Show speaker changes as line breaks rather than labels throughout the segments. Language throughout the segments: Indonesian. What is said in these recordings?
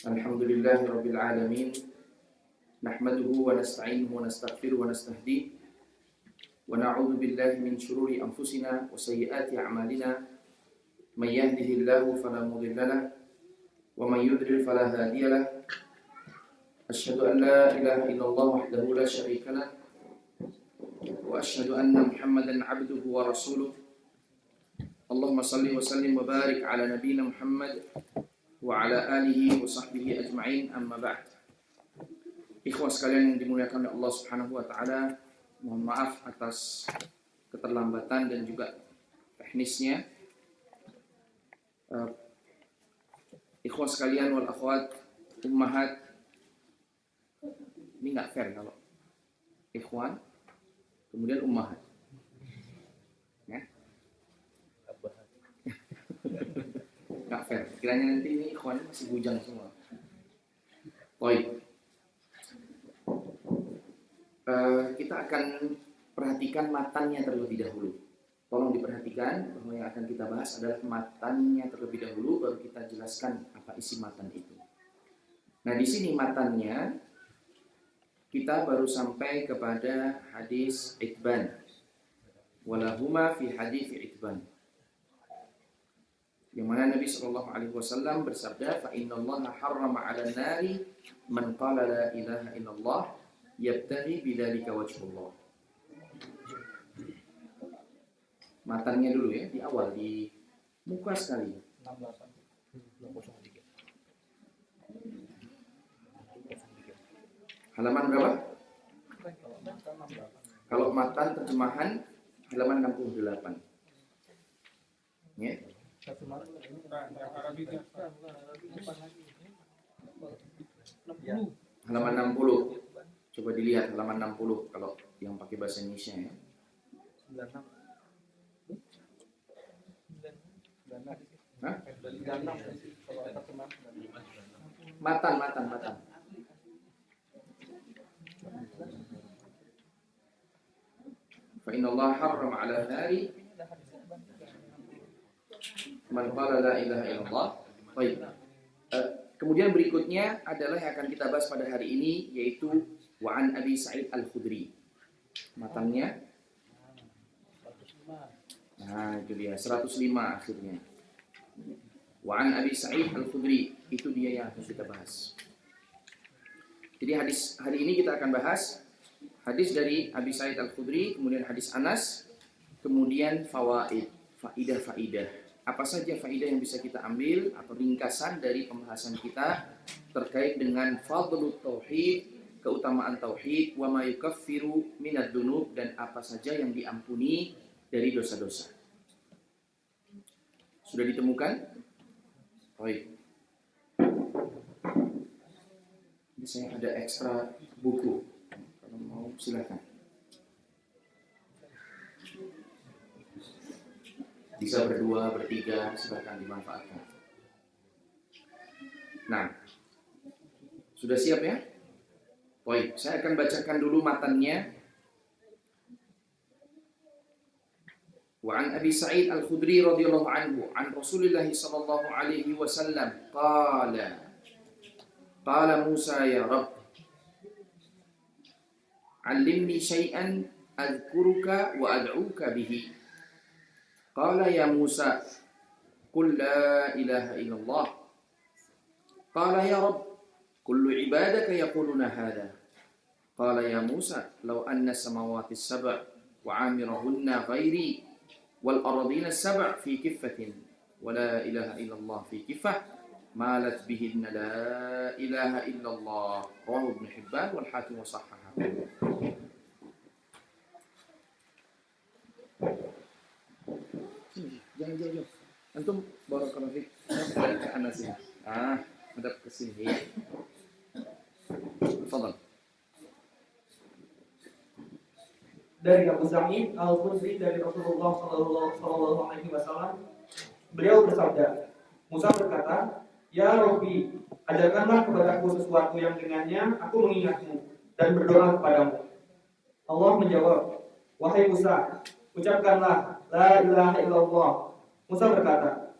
Alhamdulillahi Rabbil Alamin. Nahmaduhu wa nasta'inuhu wa nastaghfiruhu wa nastahdihi wa na'udzu billahi min shururi anfusina wa sayyiati a'malina. May yahdihillahu fala mudilla lahu wa may yudlil fala hadiya lahu. Asyhadu an la ilaha illallah wahdahu la syarika lahu wa asyhadu anna Muhammadan 'abduhu wa rasuluh. Allahumma shalli wa sallim wa barik ala nabiyyina Muhammad wa ala alihi wa sahbihi ajma'in, amma ba'd. Ikhwah sekalian yang dimuliakan oleh Allah Subhanahu wa taala, mohon maaf atas keterlambatan dan juga teknisnya. Ikhwah sekalian wal akhwat ummahat, ini enggak fair kalau ikhwan kemudian ummahat. Ya? Enggak fair. Kiranya nanti ini ikhwannya masih bujang semua. Baik. Kita akan perhatikan matannya terlebih dahulu. Tolong diperhatikan bahwa yang akan kita bahas adalah matannya terlebih dahulu, baru kita jelaskan apa isi matan itu. Nah, di sini matannya kita baru sampai kepada hadis Itban. Walahuma fi hadis Itban. Yang mana Nabi SAW bersabda, fa innallaha harrama 'alan nari man qala la ilaha illallah yabtaghi bidzalika wajhullah. Matannya dulu ya, di awal, di muka sekali. 68. Halaman berapa? Kalau matan terjemahan halaman 68. Ya. Halaman 60. Coba dilihat halaman 60 kalau yang pakai bahasa Indonesia ya. 96. Hah? Matan. Fa innallaha harrama 'ala nari man qala la ilaha illallah. Baik. Kemudian berikutnya adalah yang akan kita bahas pada hari ini, yaitu wa an Abi Sa'id Al-Khudri. Matannya nah, itu dia 105 akhirnya. Wa an Abi Sa'id Al-Khudri, itu dia yang akan kita bahas. Jadi hadis hari ini kita akan bahas hadis dari Abi Sa'id Al-Khudri, kemudian hadis Anas, kemudian fawaid, faidah. Apa saja faidah yang bisa kita ambil atau ringkasan dari pembahasan kita terkait dengan fadlut tauhid, keutamaan tauhid, wa ma yukaffiru minad dzunub, dan apa saja yang diampuni dari dosa-dosa. Sudah ditemukan? Baik. Ini saya ada ekstra buku. Kalau mau silakan. Bisa berdua, bertiga, silakan dimanfaatkan. Nah, sudah siap ya? Baik, saya akan bacakan dulu matannya. Wa an Abi Sa'id Al-Khudri radhiyallahu anhu an Rasulillah sallallahu alaihi wasallam qala Musa ya Rabb, 'allimni syai'an adhkuruka wa ad'uka bihi. Qala ya Musa, qul la ilaha illallah. Qala ya Rabb, kullu ibadaka yaquluna hadha. Qala ya Musa, law anna samawati as-sab' wa 'amirahunna ghairi wal ardina as-sab' fi kiffatin wa la ilaha illallah fi kiffah malat bihinna la ilaha illallah. Rawahu Ibnu Hibban wal Hakim wa sahhahahu. Jangan. Antum barakallahu fik. Balik ke Anas ini. Hadap ke sini. Tafadhal.
Dari Abu Sa'id Al-Khudri dari Rasulullah sallallahu alaihi wasallam, beliau bersabda, Musa berkata, "Ya Rabbi, ajarkanlah kepadaku sesuatu yang dengannya aku mengingatmu dan berdoa kepadamu." Allah menjawab, "Wahai Musa, ucapkanlah la ilaha illallah." Musa berkata,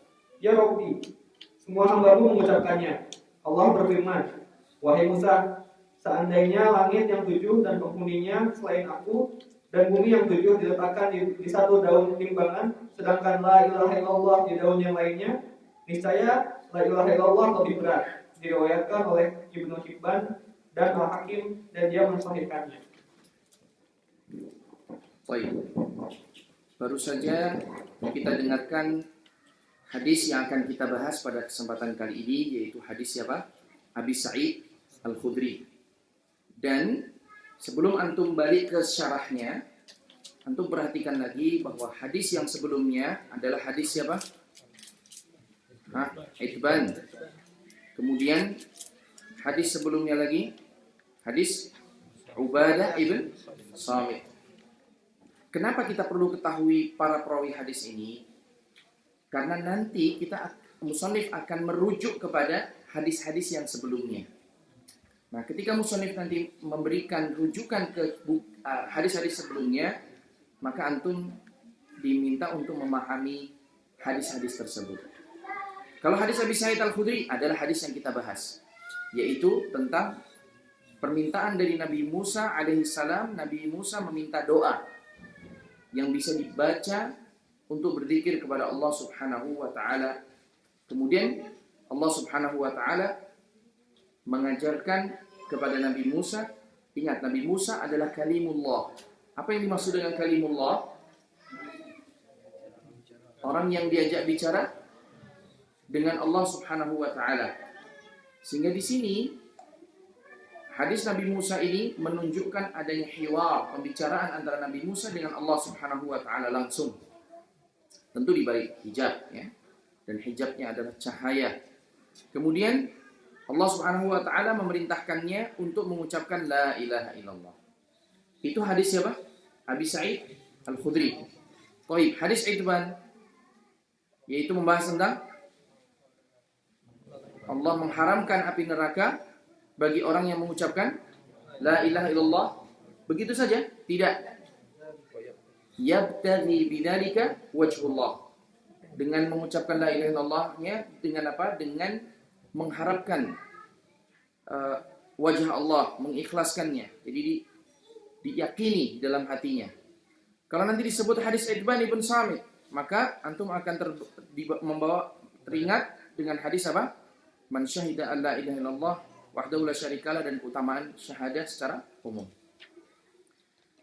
Ya Rabbi, semua hamba-Mu mengucapkannya. Allah berfirman, wahai Musa, seandainya langit yang 7 dan penghuninya selain aku dan bumi yang 7 diletakkan di satu daun timbangan, sedangkan la ilaha illallah di daun yang lainnya, niscaya la ilaha illallah lebih berat. Diriwayatkan oleh Ibnu Hibban dan Al-Hakim dan dia mensahihkannya.
Baik. Baru saja kita dengarkan hadis yang akan kita bahas pada kesempatan kali ini, yaitu hadis siapa? Abi Sa'id Al-Khudri. Dan sebelum antum balik ke syarahnya, antum perhatikan lagi bahwa hadis yang sebelumnya adalah hadis siapa? Itban. Kemudian hadis sebelumnya lagi hadis Ubadah ibn Samit. Kenapa kita perlu ketahui para perawi hadis ini? Karena nanti musannif akan merujuk kepada hadis-hadis yang sebelumnya. Nah, ketika musannif nanti memberikan rujukan ke hadis-hadis sebelumnya, maka antum diminta untuk memahami hadis-hadis tersebut. Kalau hadis Abi Sa'id Al-Khudri adalah hadis yang kita bahas, yaitu tentang permintaan dari Nabi Musa alaihissalam. Nabi Musa meminta doa yang bisa dibaca untuk berzikir kepada Allah Subhanahu wa taala. Kemudian Allah Subhanahu wa taala mengajarkan kepada Nabi Musa, ingat Nabi Musa adalah kalimullah. Apa yang dimaksud dengan kalimullah? Orang yang diajak bicara dengan Allah Subhanahu wa taala. Sehingga di sini hadis Nabi Musa ini menunjukkan adanya hiwar, pembicaraan antara Nabi Musa dengan Allah Subhanahu wa taala langsung. Tentu di balik hijab, ya. Dan hijabnya adalah cahaya. Kemudian Allah Subhanahu wa taala memerintahkannya untuk mengucapkan la ilaha illallah. Itu hadis siapa? Abi Sa'id Al-Khudri. Baik, hadis Itban yaitu membahas tentang Allah mengharamkan api neraka bagi orang yang mengucapkan la ilaha illallah. Begitu saja? Tidak. Yabtaghi bidzalika wajhullah. Dengan mengucapkan la ilaha illallahnya dengan apa? Dengan mengharapkan wajah Allah, mengikhlaskannya. Jadi diyakini dalam hatinya. Kalau nanti disebut hadis Itban ibn Samit, maka antum akan membawa teringat dengan hadis apa? Man syahida an la ilaha illallah wahdahu la syarikalah, dan keutamaan syahadat secara umum.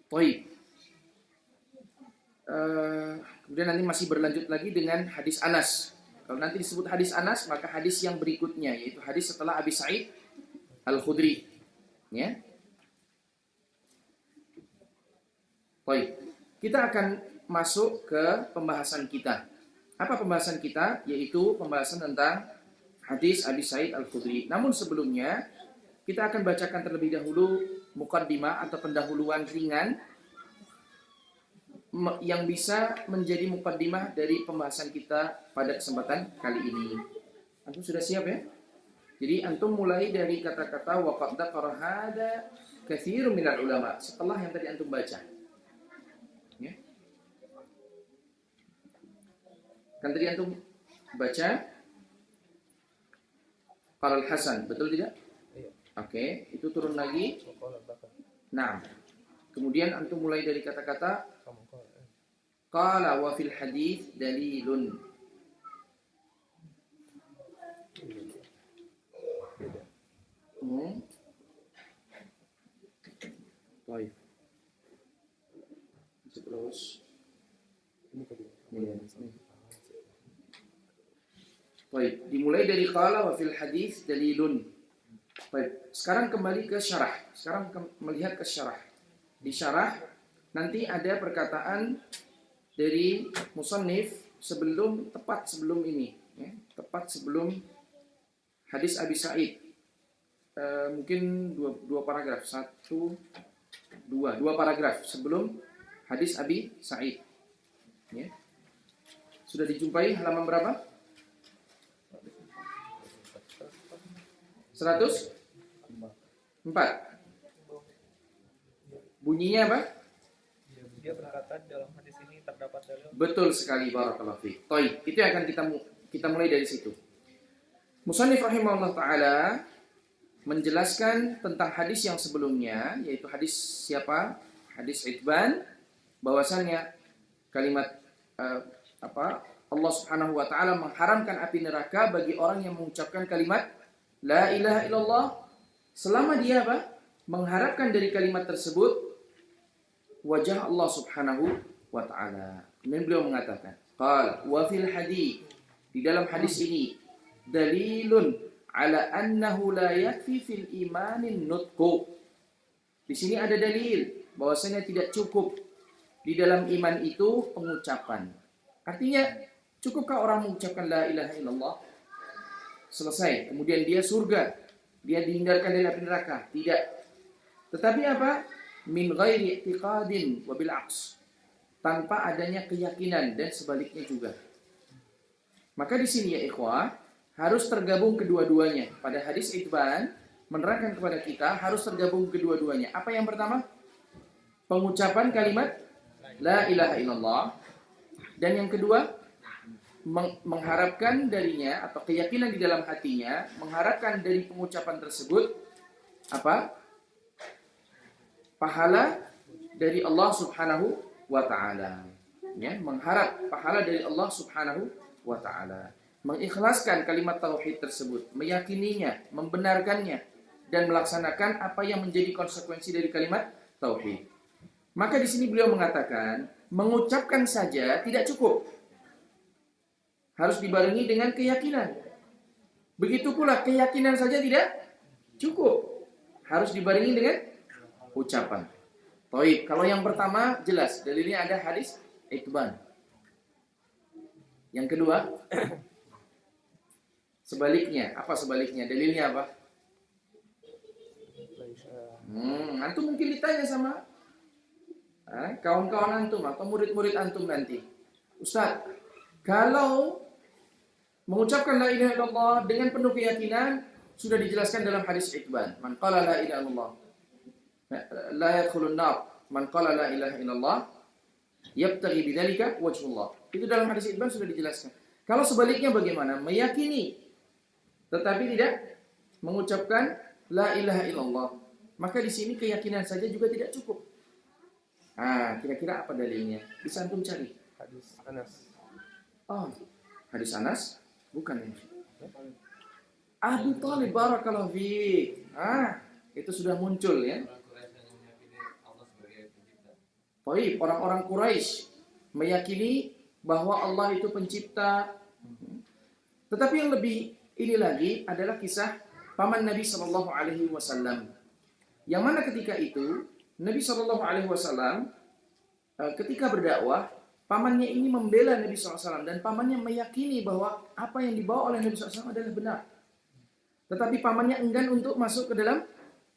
Baik. Kemudian nanti masih berlanjut lagi dengan hadis Anas. Kalau nanti disebut hadis Anas, maka hadis yang berikutnya yaitu hadis setelah Abi Sa'id Al-Khudri. Ya. Baik. Kita akan masuk ke pembahasan kita. Apa pembahasan kita? Yaitu pembahasan tentang hadis Abi Sa'id Al-Khudri. Namun sebelumnya kita akan bacakan terlebih dahulu muqaddimah atau pendahuluan ringan yang bisa menjadi muqaddimah dari pembahasan kita pada kesempatan kali ini. Antum sudah siap ya? Jadi antum mulai dari kata-kata wa qad dzakara hada katsirun minal ulama, setelah yang tadi antum baca. Ya. Kan tadi antum baca Qala Al-Hasan, betul tidak? Oke, itu turun lagi. Nah, kemudian antum mulai dari kata-kata qala wa fil hadits dalilun. Baik. Terus. Baik, dimulai dari qala wa fil hadits dalilun. Baik, sekarang kembali ke syarah. Sekarang melihat ke syarah. Di syarah nanti ada perkataan dari musannif tepat sebelum ini, ya, tepat sebelum hadis Abi Sa'id. Mungkin dua paragraf, dua paragraf sebelum hadis Abi Sa'id. Ya. Sudah dijumpai halaman berapa? 104. Bunyinya apa?
Dia berkata dalam hadis ini terdapat dalil.
Betul sekali, barakallahu fiik. Baik, itu yang akan kita Kita mulai dari situ. Musannif rahimahullah ta'ala menjelaskan tentang hadis yang sebelumnya, yaitu hadis siapa? Hadis Itban, bahwasannya kalimat Allah Subhanahu wa taala mengharamkan api neraka bagi orang yang mengucapkan kalimat la ilaha illallah selama dia mengharapkan dari kalimat tersebut wajah Allah Subhanahu wa taala. Kemudian beliau mengatakan, qala wa fil hadits, di dalam hadis ini dalilun ala annahu la yakfi fil imanin nutqu. Di sini ada dalil bahwasanya tidak cukup di dalam iman itu pengucapan. Artinya, cukupkah orang mengucapkan la ilaha illallah? Selesai. Kemudian dia surga. Dia dihindarkan dari api neraka. Tidak. Tetapi apa? Min ghairi i'tiqadin wa bil aqs. Tanpa adanya keyakinan dan sebaliknya juga. Maka di sini ya ikhwah, harus tergabung kedua-duanya. Pada hadis Itban menerangkan kepada kita harus tergabung kedua-duanya. Apa yang pertama? Pengucapan kalimat la ilaha illallah. Dan yang kedua, mengharapkan darinya atau keyakinan di dalam hatinya, mengharapkan dari pengucapan tersebut apa? Pahala dari Allah Subhanahu wa taala. Ya, mengharap pahala dari Allah Subhanahu wa taala. Mengikhlaskan kalimat tauhid tersebut, meyakininya, membenarkannya dan melaksanakan apa yang menjadi konsekuensi dari kalimat tauhid. Maka di sini beliau mengatakan, mengucapkan saja tidak cukup. Harus dibarengi dengan keyakinan. Begitu pula keyakinan saja tidak cukup. Harus dibarengi dengan ucapan. Baik, kalau yang pertama jelas dalilnya ada hadis Itban. Yang kedua, sebaliknya. Apa sebaliknya? Dalilnya apa? Antum mungkin ditanya sama kawan-kawan antum atau murid-murid antum nanti. Ustaz, kalau mengucapkan la ilaha illallah dengan penuh keyakinan sudah dijelaskan dalam hadis Itban. Man qala la ilaha illallah la yadkhulun nar. Man qala la ilaha illallah yabtaghi bidzalika wajhullah. Itu dalam hadis Itban sudah dijelaskan. Kalau sebaliknya bagaimana? Meyakini tetapi tidak mengucapkan la ilaha illallah. Maka di sini keyakinan saja juga tidak cukup. Kira-kira apa dalilnya? Bisa antum cari.
Hadis Anas.
Oh, hadis Anas? Bukan ya. Abu Thalib barakallahu fiik. Itu sudah muncul ya. Baik, orang-orang Quraisy meyakini bahwa Allah itu pencipta. Tetapi yang lebih ini lagi adalah kisah paman Nabi sallallahu alaihi wasallam. Yang mana ketika itu Nabi sallallahu alaihi wasallam ketika berdakwah, pamannya ini membela Nabi sallallahu alaihi wasallam dan pamannya meyakini bahwa apa yang dibawa oleh Nabi sallallahu alaihi wasallam adalah benar. Tetapi pamannya enggan untuk masuk ke dalam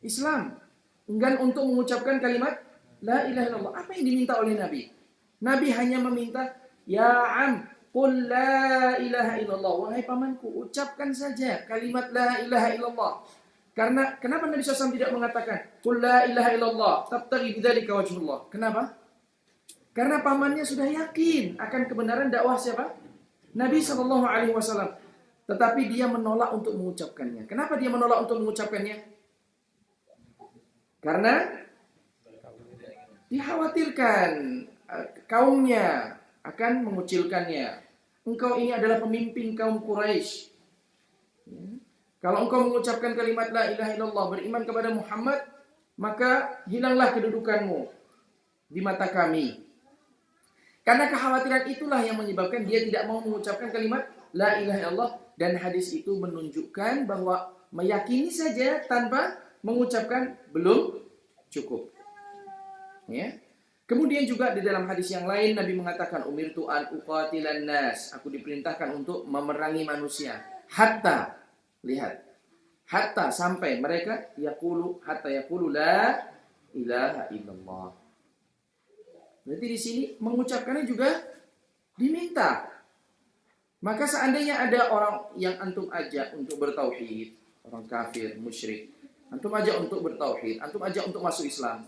Islam, enggan untuk mengucapkan kalimat la ilaha illallah. Apa yang diminta oleh Nabi? Nabi hanya meminta, ya am, qul la ilaha illallah. Wahai pamanku, ucapkan saja kalimat la ilaha illallah. Karena kenapa Nabi SAW tidak mengatakan qul la ilaha illallah tabtaghi bidzalika wajhullah? Kenapa? Karena pamannya sudah yakin akan kebenaran dakwah siapa? Nabi SAW. Tetapi dia menolak untuk mengucapkannya. Kenapa dia menolak untuk mengucapkannya? Karena dikhawatirkan kaumnya akan mengucilkannya. Engkau ini adalah pemimpin kaum Quraisy. Kalau engkau mengucapkan kalimat la ilaha illallah, beriman kepada Muhammad, maka hilanglah kedudukanmu di mata kami. Karena kekhawatiran itulah yang menyebabkan dia tidak mau mengucapkan kalimat la ilaha illallah, dan hadis itu menunjukkan bahwa meyakini saja tanpa mengucapkan belum cukup. Ya. Kemudian juga di dalam hadis yang lain Nabi mengatakan umirtu an uqatilan nas, aku diperintahkan untuk memerangi manusia hatta, lihat, hatta sampai mereka hatta yaqulu la ilaha illallah. Berarti di sini mengucapkannya juga diminta. Maka seandainya ada orang yang antum ajak untuk bertauhid, orang kafir, musyrik, antum ajak untuk bertauhid, antum ajak untuk masuk Islam.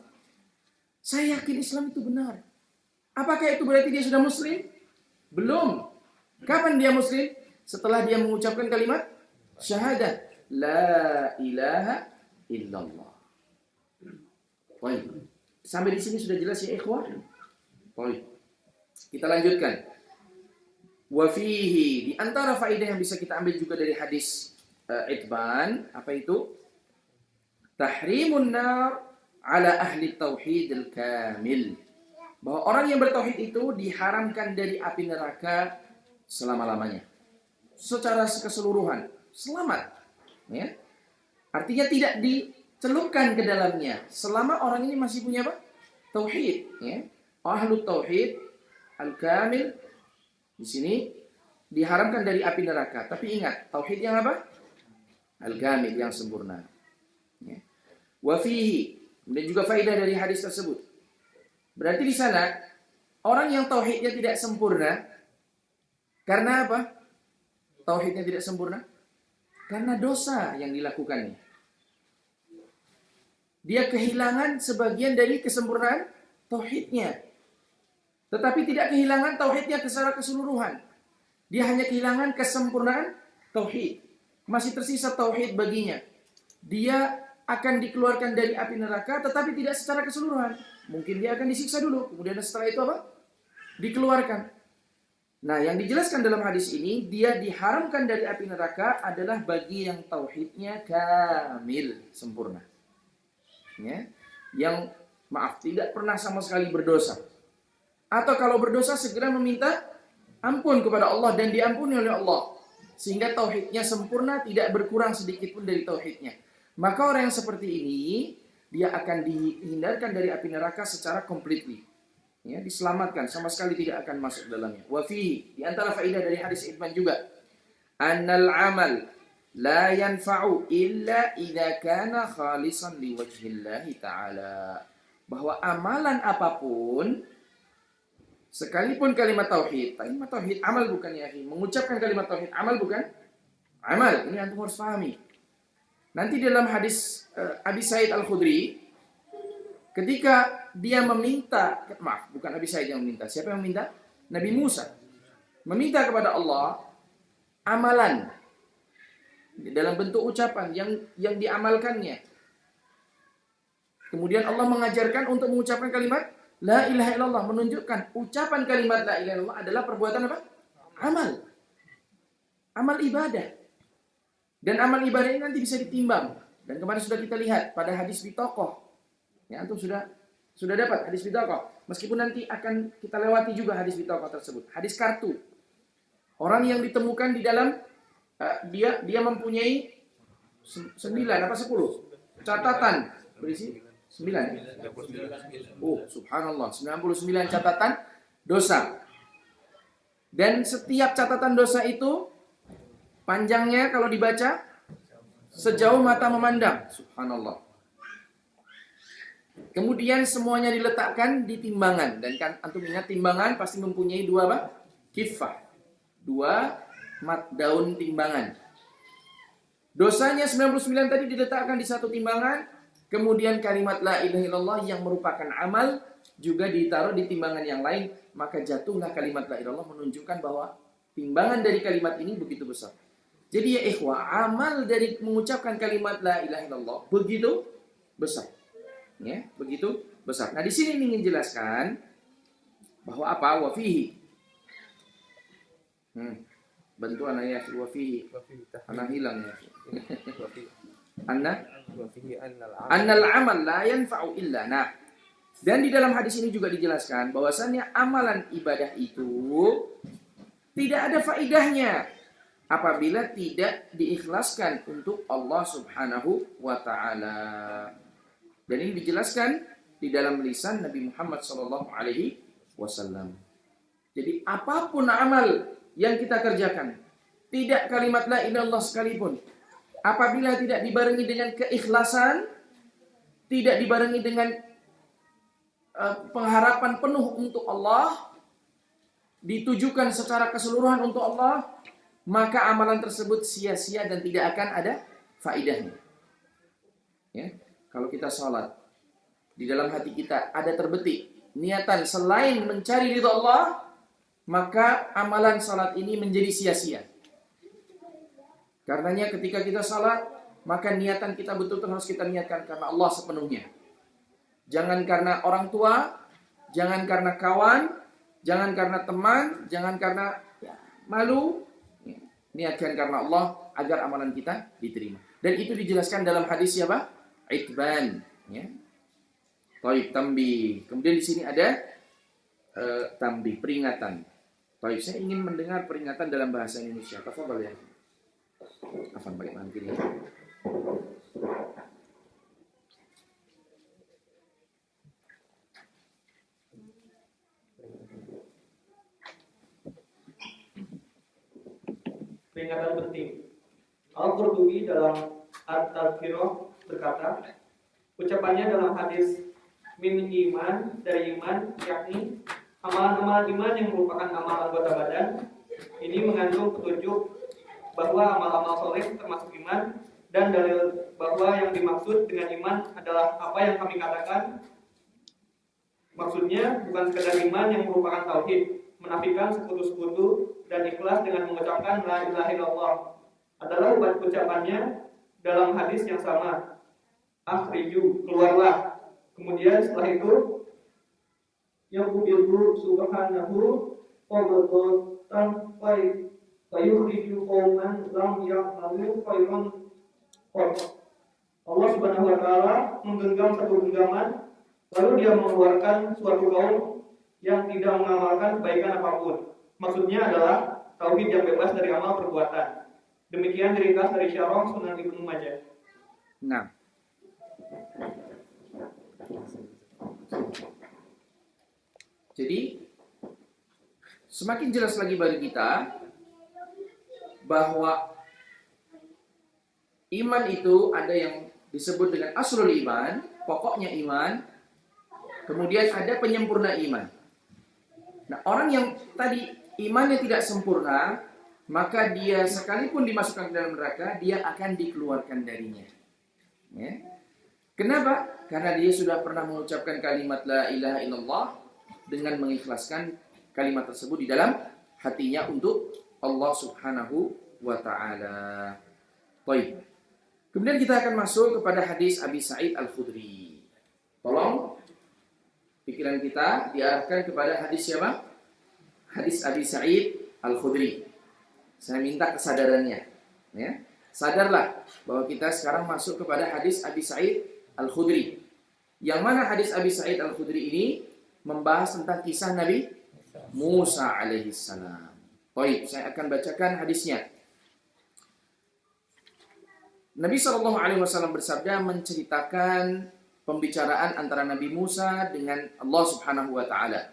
Saya yakin Islam itu benar. Apakah itu berarti dia sudah muslim? Belum. Kapan dia muslim? setelah dia mengucapkan kalimat syahadat la ilaha illallah. Baik. Sampai di sini sudah jelas ya ikhwah? Baik. Kita lanjutkan. Wa fihi, di antara faedah yang bisa kita ambil juga dari hadis Itban, apa itu? Tahrimun nar ala ahli tauhidil kamil. Bahwa orang yang bertauhid itu diharamkan dari api neraka selama-lamanya. Secara keseluruhan, selamat. Ya. Artinya tidak dicelupkan ke dalamnya selama orang ini masih punya apa? Tauhid, ya. Ahlu tauhid al-kamil di sini diharamkan dari api neraka. Tapi ingat, tauhid yang apa? Al-kamil, yang sempurna. Ya. Wa fihi, dan juga faedah dari hadis tersebut. Berarti di sana orang yang tauhidnya tidak sempurna karena apa? Tauhidnya tidak sempurna karena dosa yang dilakukannya. Dia kehilangan sebagian dari kesempurnaan tauhidnya. Tetapi tidak kehilangan tauhidnya secara keseluruhan. Dia hanya kehilangan kesempurnaan tauhid. Masih tersisa tauhid baginya. Dia akan dikeluarkan dari api neraka tetapi tidak secara keseluruhan. Mungkin dia akan disiksa dulu, kemudian setelah itu apa? Dikeluarkan. Nah, yang dijelaskan dalam hadis ini, dia diharamkan dari api neraka adalah bagi yang tauhidnya kamil, sempurna. Ya, yang maaf, tidak pernah sama sekali berdosa. Atau kalau berdosa segera meminta ampun kepada Allah dan diampuni oleh Allah. Sehingga tauhidnya sempurna, tidak berkurang sedikit pun dari tauhidnya. Maka orang yang seperti ini, dia akan dihindarkan dari api neraka secara completely. Ya, diselamatkan, sama sekali tidak akan masuk dalamnya. Wa fihi, di antara faedah dari hadis Ibn juga, annal amal la yanfa'u illa idza kana khalisan liwajhillahi ta'ala. Bahwa amalan apapun, sekalipun kalimat tauhid, amal bukan ya, mengucapkan kalimat tauhid amal bukan? Amal, ini antum harus pahami. Nanti dalam hadis Abi Sa'id Al-Khudri, ketika dia meminta, maaf, bukan Abi Sa'id yang meminta, siapa yang meminta? Nabi Musa meminta kepada Allah amalan dalam bentuk ucapan yang diamalkannya. Kemudian Allah mengajarkan untuk mengucapkan kalimat la ilaha illallah, menunjukkan ucapan kalimat la ilaha illallah adalah perbuatan apa? Amal ibadah. Dan amal ibadah ini nanti bisa ditimbang. Dan kemarin sudah kita lihat pada hadis bitokoh. Ya, antum sudah dapat hadis bitokoh. Meskipun nanti akan kita lewati juga hadis bitokoh tersebut. Hadis kartu. Orang yang ditemukan di dalam dia mempunyai 9 apa 10 catatan berisi 9. Oh, subhanallah, 99 catatan dosa. Dan setiap catatan dosa itu panjangnya kalau dibaca sejauh mata memandang. Subhanallah. Kemudian semuanya diletakkan di timbangan. Dan kan antum ingat timbangan pasti mempunyai dua apa? Kiffah. 2 daun timbangan. Dosanya 99 tadi diletakkan di satu timbangan. Kemudian kalimat la ilaha illallah yang merupakan amal juga ditaruh di timbangan yang lain. Maka jatuhlah kalimat la ilaha illallah, menunjukkan bahwa timbangan dari kalimat ini begitu besar. Jadi ya ikhwah, amal dari mengucapkan kalimat la ilaha illallah begitu besar. Ya, begitu besar. Nah, di sini ingin jelaskan bahwa apa? Wa fihi. Bantuan ayat wa fihi. Ana hilang ya. Annal amal la yanfa'u illa. Nah, dan di dalam hadis ini juga dijelaskan bahwasannya amalan ibadah itu tidak ada faedahnya apabila tidak diikhlaskan untuk Allah Subhanahu wa taala. Dan ini dijelaskan di dalam lisan Nabi Muhammad sallallahu alaihi wasallam. Jadi apapun amal yang kita kerjakan, tidak kalimat la ilaha illallah sekalipun, apabila tidak dibarengi dengan keikhlasan, tidak dibarengi dengan pengharapan penuh untuk Allah, ditujukan secara keseluruhan untuk Allah, maka amalan tersebut sia-sia dan tidak akan ada faedahnya. Ya, kalau kita sholat, di dalam hati kita ada terbetik niatan selain mencari ridha Allah, maka amalan sholat ini menjadi sia-sia. Karenanya ketika kita salat, maka niatan kita betul-betul harus kita niatkan karena Allah sepenuhnya. Jangan karena orang tua, jangan karena kawan, jangan karena teman, jangan karena malu. Niatkan karena Allah agar amalan kita diterima. Dan itu dijelaskan dalam hadis siapa? Itban. Ya. Taib, tambih. Kemudian di sini ada tambih, peringatan. Taib, saya ingin mendengar peringatan dalam bahasa Indonesia. Tafadhal ya. Afan pakai tangan kiri.
Peringatan penting. Al-Qurtubi dalam At-Tadhkirah berkata, ucapannya dalam hadis min iman, dari iman, yakni amalan-amalan iman yang merupakan amal anggota badan, ini mengandung petunjuk bahwa amal-amal soleh termasuk iman, dan dalil bahwa yang dimaksud dengan iman adalah apa yang kami katakan. Maksudnya bukan sekadar iman yang merupakan tauhid, menafikan sekutu-sekutu, dan ikhlas dengan mengucapkan la ilaha illallah. Adalah ucapannya dalam hadis yang sama. Akhriju, keluarlah. Kemudian setelah itu yaqubilhu subhanahu qabdatan fayukhriju qauman lam ya'malu khairan. Allah Subhanahu wa taala menggenggam satu genggaman, lalu dia mengeluarkan suatu kaum yang tidak mengamalkan kebaikan apapun. Maksudnya adalah tauhid yang bebas dari amal perbuatan. Demikian diringkas dari Syarah Sunan Ibnu Majah.
Nah, jadi semakin jelas lagi bagi kita bahwa iman itu ada yang disebut dengan aslul iman, pokoknya iman, kemudian ada penyempurna iman. Nah, orang yang tadi imannya tidak sempurna, maka dia sekalipun dimasukkan ke dalam neraka, dia akan dikeluarkan darinya. Ya. Kenapa? Karena dia sudah pernah mengucapkan kalimat la ilaha illallah dengan mengikhlaskan kalimat tersebut di dalam hatinya untuk Allah Subhanahu wa taala. Baik. Kemudian kita akan masuk kepada hadis Abi Sa'id Al-Khudri. Tolong pikiran kita diarahkan kepada hadis siapa? Hadis Abi Sa'id Al-Khudri. Saya minta kesadarannya, ya. Sadarlah bahwa kita sekarang masuk kepada hadis Abi Sa'id Al-Khudri. Yang mana hadis Abi Sa'id Al-Khudri ini membahas tentang kisah Nabi Musa alaihissalam. Baik, saya akan bacakan hadisnya. Nabi SAW bersabda menceritakan pembicaraan antara Nabi Musa dengan Allah Subhanahu wa taala.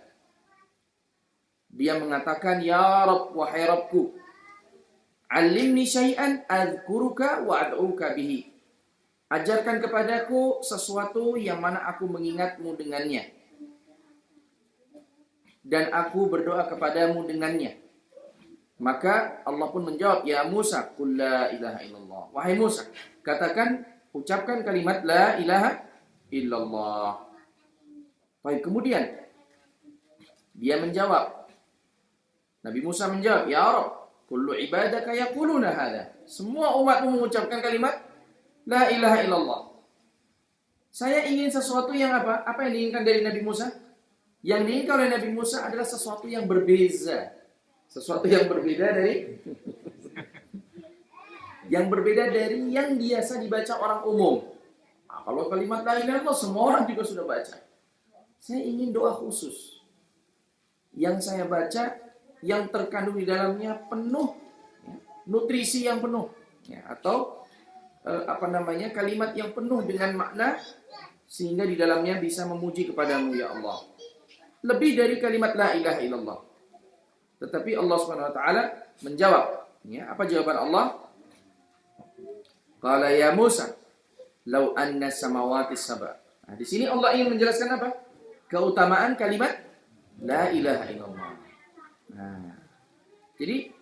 Dia mengatakan, "Ya Rabb, wahai Rabbku, alimni syai'an adzkuruka wa ad'uka bihi." Ajarkan kepadaku sesuatu yang mana aku mengingatmu dengannya, dan aku berdoa kepadamu dengannya. Maka Allah pun menjawab, "Ya Musa, qul la ilaha illallah." Wahai Musa, katakan, ucapkan kalimat la ilaha illallah. Baik, kemudian dia menjawab. Nabi Musa menjawab, "Ya Rabb, kullu ibadaka yaquluna hadha." Semua umatmu mengucapkan kalimat la ilaha illallah. Saya ingin sesuatu yang apa? Apa yang diinginkan dari Nabi Musa? Yang diinginkan oleh Nabi Musa adalah sesuatu yang berbeza. Sesuatu yang berbeda dari yang berbeda dari yang biasa dibaca orang umum. Nah, kalau kalimat la ilaha illallah semua orang juga sudah baca. Saya ingin doa khusus. Yang saya baca yang terkandung di dalamnya penuh ya, nutrisi yang penuh ya, atau kalimat yang penuh dengan makna sehingga di dalamnya bisa memuji kepadamu ya Allah. Lebih dari kalimat la ilaha illallah. Tetapi Allah Subhanahu wa taala menjawab, ya, apa jawaban Allah? Qala ya Musa, law anna samawati sab'a. Nah, di sini Allah ingin menjelaskan apa? Keutamaan kalimat la ilaha illallah. Nah, jadi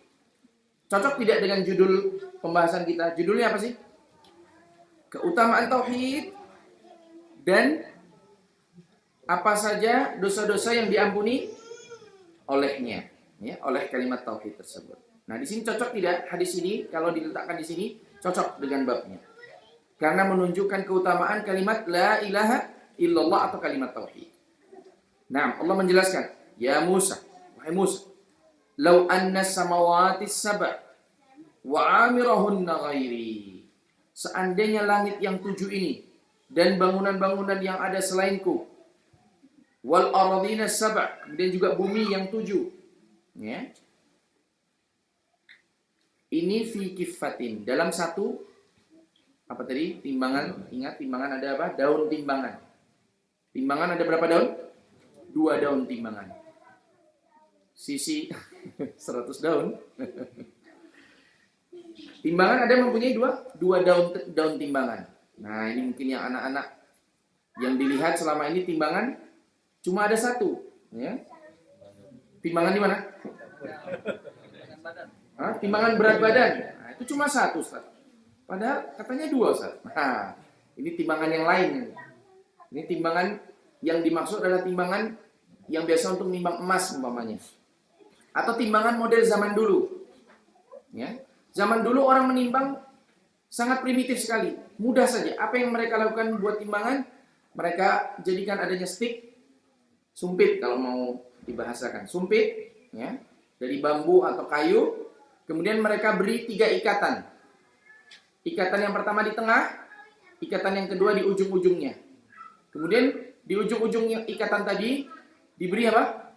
cocok tidak dengan judul pembahasan kita? Judulnya apa sih? Keutamaan tauhid dan apa saja dosa-dosa yang diampuni olehnya. ya, oleh kalimat tauhid tersebut. Nah, di sini cocok tidak hadis ini kalau diletakkan di sini cocok dengan babnya. Karena menunjukkan keutamaan kalimat la ilaha illallah atau kalimat tauhid. Nah, Allah menjelaskan, ya Musa, wahai Musa, "Lau anna samawati sab'a wa amirahunna ghairi." Seandainya langit yang 7 ini dan bangunan-bangunan yang ada selainku, wal ardina sab'a, kemudian juga bumi yang 7, ya. Ini fi kifatin, dalam satu apa tadi? Timbangan. Ingat timbangan ada apa? Daun timbangan. Timbangan ada berapa daun? 2 daun timbangan. Sisi 100 daun. Timbangan ada mempunyai dua daun timbangan. Nah, ini mungkin yang anak-anak yang dilihat selama ini timbangan cuma ada satu, ya. Timbangan di mana? Timbangan berat badan. Nah, itu cuma satu, Ustaz. Padahal katanya 2, Ustaz. Nah, ini timbangan yang lain. Ini timbangan yang dimaksud adalah timbangan yang biasa untuk menimbang emas umpamanya. Atau timbangan model zaman dulu. Ya. Zaman dulu orang menimbang sangat primitif sekali. Mudah saja. Apa yang mereka lakukan buat timbangan? Mereka jadikan adanya stick, sumpit kalau mau dibahasakan. Sumpit, ya, dari bambu atau kayu. Kemudian mereka beri 3 ikatan. Ikatan yang pertama di tengah, ikatan yang kedua di ujung-ujungnya. Kemudian di ujung-ujungnya ikatan tadi diberi apa?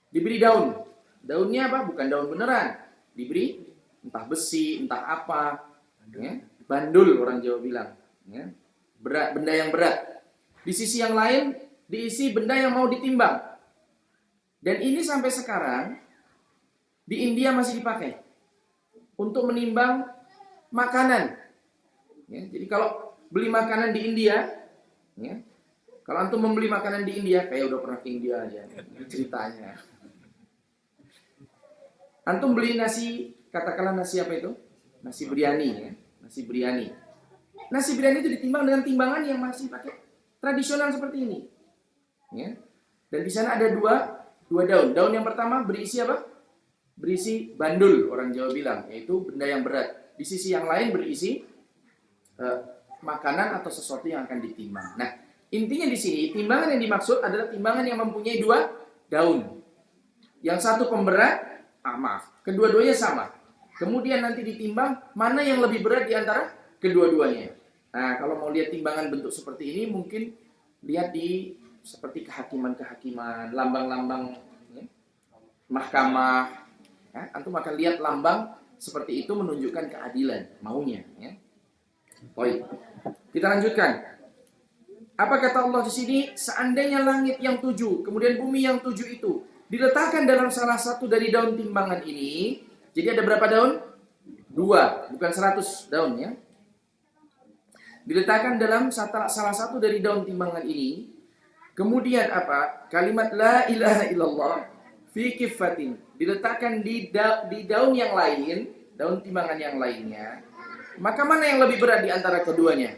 Diberi daun. Daunnya apa? Bukan daun beneran. Diberi entah besi, entah apa. Ya. Bandul orang Jawa bilang. Ya. Berat, benda yang berat. Di sisi yang lain diisi benda yang mau ditimbang. Dan ini sampai sekarang di India masih dipakai untuk menimbang makanan. Ya, jadi kalau beli makanan di India, ya, kalau antum membeli makanan di India, kayak udah pernah ke India aja ceritanya. Antum beli nasi, katakanlah nasi apa itu? Nasi biryani, ya, nasi biryani. Nasi biryani itu ditimbang dengan timbangan yang masih pakai tradisional seperti ini. Ya. Dan di sana ada dua daun. Daun yang pertama berisi apa? Berisi bandul, orang Jawa bilang, yaitu benda yang berat. Di sisi yang lain berisi makanan atau sesuatu yang akan ditimbang. Nah, intinya di sini timbangan yang dimaksud adalah timbangan yang mempunyai 2 daun. Yang satu pemberat, kedua-duanya sama. Kemudian nanti ditimbang mana yang lebih berat di antara kedua-duanya. Nah, kalau mau lihat timbangan bentuk seperti ini, mungkin lihat di seperti kehakiman-kehakiman, lambang-lambang, ya, mahkamah. Ya, antum akan lihat lambang seperti itu menunjukkan keadilan, maunya. Ya. Baik, kita lanjutkan. Apa kata Allah di sini? Seandainya langit yang 7, kemudian bumi yang 7 itu diletakkan dalam salah satu dari daun timbangan ini. Jadi ada berapa daun? 2, bukan 100 daun, ya. Diletakkan dalam salah satu dari daun timbangan ini. Kemudian apa? Kalimat la ilaha illallah fi kifatin diletakkan di daun yang lain, daun timbangan yang lainnya. Maka mana yang lebih berat di antara keduanya?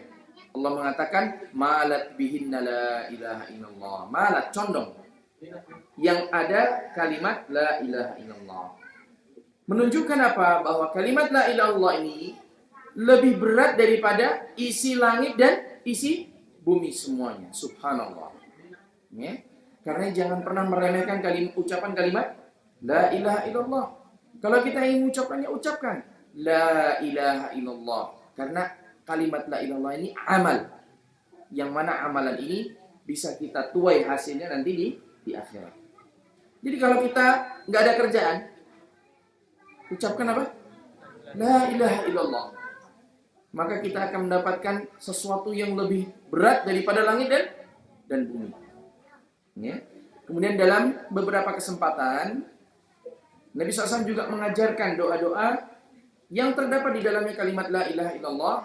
Allah mengatakan malat bihinna la ilaha illallah. Malat, condong. Yang ada kalimat la ilaha illallah. Menunjukkan apa? Bahwa kalimat la ilaha illallah ini lebih berat daripada isi langit dan isi bumi semuanya. Subhanallah. Ya. Karena jangan pernah meremehkan ucapan kalimat la ilaha illallah. Kalau kita ingin mengucapkannya, ucapkan la ilaha illallah. Karena kalimat la ilaha illallah ini amal. Yang mana amalan ini bisa kita tuai hasilnya nanti di akhirat. Jadi kalau kita nggak ada kerjaan, ucapkan apa? La ilaha illallah. Maka kita akan mendapatkan sesuatu yang lebih berat daripada langit dan bumi. Ya. Kemudian dalam beberapa kesempatan Nabi SAW juga mengajarkan doa-doa yang terdapat di dalamnya kalimat la ilaha illallah,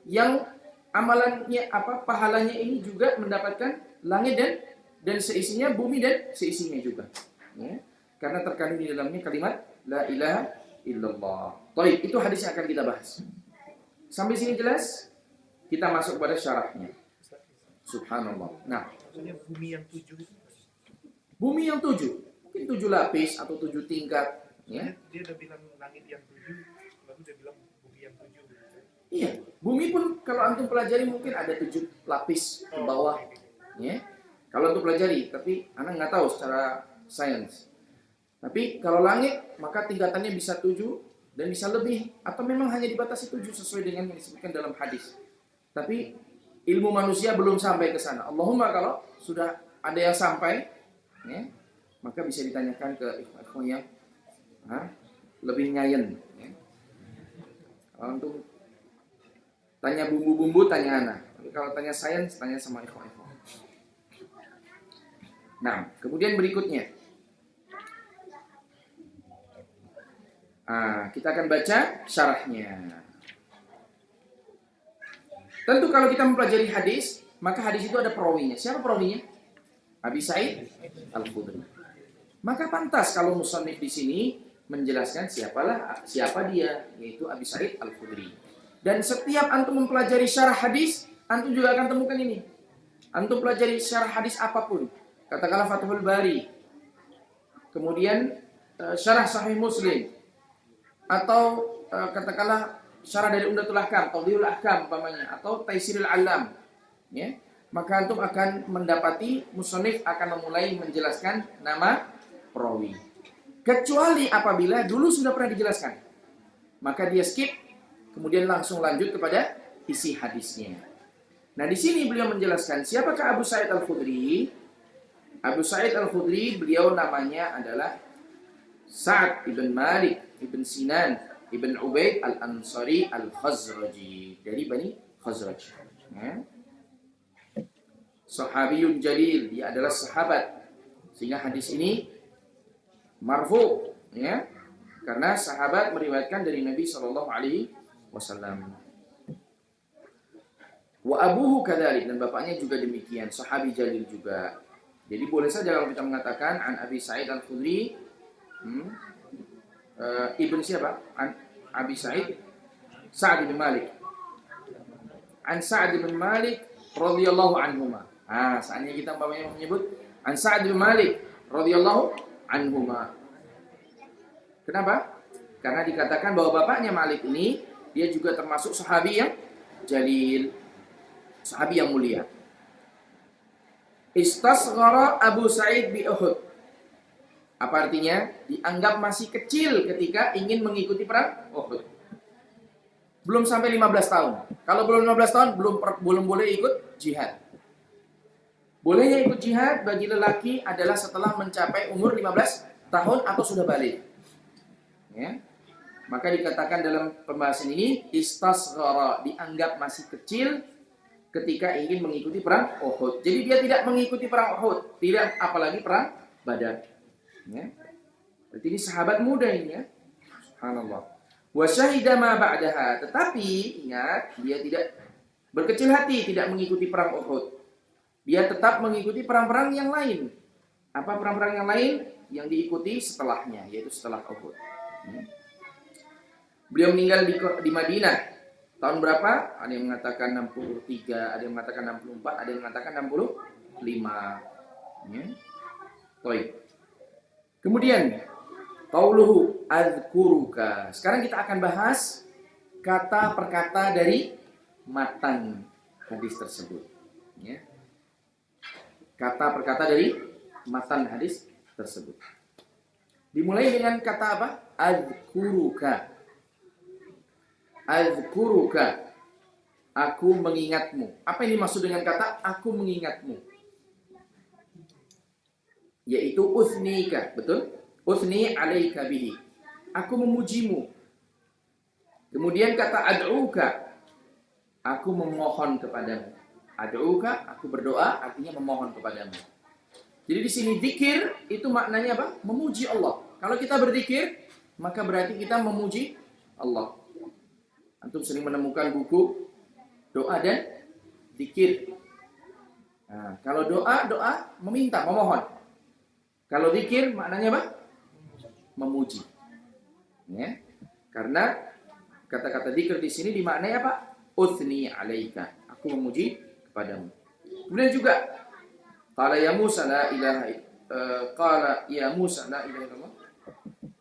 yang amalannya apa, pahalanya ini juga mendapatkan langit dan seisinya, bumi dan seisinya juga. Ya. Karena terkandung di dalamnya kalimat la ilaha illallah. Baik, itu hadis yang akan kita bahas. Sampai sini jelas? Kita masuk pada syarahnya. Subhanallah. Nah,
bumi yang 7 itu.
Bumi yang 7. Mungkin 7 lapis atau 7 tingkat. Ya.
Dia udah bilang langit yang 7, lalu dia bilang bumi yang 7.
Iya, bumi pun kalau antum pelajari mungkin ada 7 lapis ke bawah. Ya. Kalau antum pelajari, tapi anak nggak tahu secara sains. Tapi kalau langit, maka tingkatannya bisa 7 dan bisa lebih. Atau memang hanya dibatasi 7 sesuai dengan yang disebutkan dalam hadis. Tapi ilmu manusia belum sampai ke sana. Allahumma kalau sudah ada yang sampai, ya, maka bisa ditanyakan ke ikhwan yang lebih ngayen. Ya. Kalau untuk tanya bumbu-bumbu, tanya anak. Tapi kalau tanya sains, tanya sama ikhwan. Nah, kemudian berikutnya. Kita akan baca syarahnya. Tentu kalau kita mempelajari hadis, maka hadis itu ada perawinya. Siapa perawinya? Abi Sa'id Al-Khudri. Maka pantas kalau musannif di sini menjelaskan siapa dia, yaitu Abi Sa'id Al-Khudri. Dan setiap antum mempelajari syarah hadis, antum juga akan temukan ini. Antum pelajari syarah hadis apapun, katakanlah Fathul Bari, kemudian syarah Sahih Muslim, atau katakanlah syarah dari Umdatul Ahkam, Tawdihul Ahkam umpamanya, atau Taisirul Alam, ya, maka antum akan mendapati musannif akan memulai menjelaskan nama perawi. Kecuali apabila dulu sudah pernah dijelaskan, maka dia skip, kemudian langsung lanjut kepada isi hadisnya. Nah, di sini beliau menjelaskan siapakah Abu Sa'id Al-Khudri. Abu Sa'id Al-Khudri, beliau namanya adalah Sa'ad ibn Malik ibn Sinan ibn Ubaid Al-Ansari Al-Khazraji, dari Bani Khazraj. Ya. Sahabiyun jalil, dia adalah sahabat. Sehingga hadis ini marfu, ya, karena sahabat meriwayatkan dari Nabi sallallahu alaihi wasallam. Wa abuhu kadzalik, dan bapaknya juga demikian, sahabi jalil juga. Jadi boleh saja kalau kita mengatakan an Abi Sa'id Al-Khudri, ibn siapa? An Abi Sa'id Sa'ad bin Malik. An Sa'ad bin Malik radhiyallahu anhuma. Saatnya kita umpamanya menyebut an Sa'ad bin Malik radhiyallahu anhuma. Kenapa? Karena dikatakan bahwa bapaknya Malik ini dia juga termasuk sahabi yang jalil, sahabi yang mulia. Istasghara Abu Sa'id bi Uhud. Apa artinya? Dianggap masih kecil ketika ingin mengikuti perang Uhud. Belum sampai 15 tahun. Kalau belum 15 tahun belum boleh ikut jihad. Bolehnya ikut jihad bagi lelaki adalah setelah mencapai umur 15 tahun atau sudah balik. Ya. Maka dikatakan dalam pembahasan ini istasghara, dianggap masih kecil ketika ingin mengikuti perang Uhud. Jadi dia tidak mengikuti perang Uhud, tidak apalagi perang Badar. Ya. Berarti ini sahabat muda ini, ya. Subhanallah. Wa syahida ma ba'daha, tetapi ingat dia tidak berkecil hati, tidak mengikuti perang Uhud. Dia tetap mengikuti perang-perang yang lain. Apa perang-perang yang lain? Yang diikuti setelahnya, yaitu setelah Uhud. Beliau meninggal di Madinah. Tahun berapa? Ada yang mengatakan 63, ada yang mengatakan 64, ada yang mengatakan 65. Ya. Baik. Kemudian, qauluhu adzkuruka. Sekarang kita akan bahas kata per kata dari matan hadis tersebut. Ya. Kata per kata dari matan hadis tersebut. Dimulai dengan kata apa? Adzkuruka. Adzkuruka. Aku mengingatmu. Apa yang dimaksud dengan kata aku mengingatmu? Yaitu uthnika, betul? Uthni alaika bihi. Aku memujimu. Kemudian kata ad'uka. Aku memohon kepadamu. Ad'uka, aku berdoa, artinya memohon kepadamu. Jadi di sini zikir itu maknanya apa? Memuji Allah. Kalau kita berzikir, maka berarti kita memuji Allah. Antum sering menemukan buku doa dan zikir. Nah, kalau doa meminta, memohon. Kalau zikir maknanya apa? Memuji. Ya. Karena kata-kata zikir di sini dimaknai apa? Uthni alaika. Aku memuji kepadamu. Kemudian juga qala ya Musa la ilaha qala ya Musa la ilaha illallah.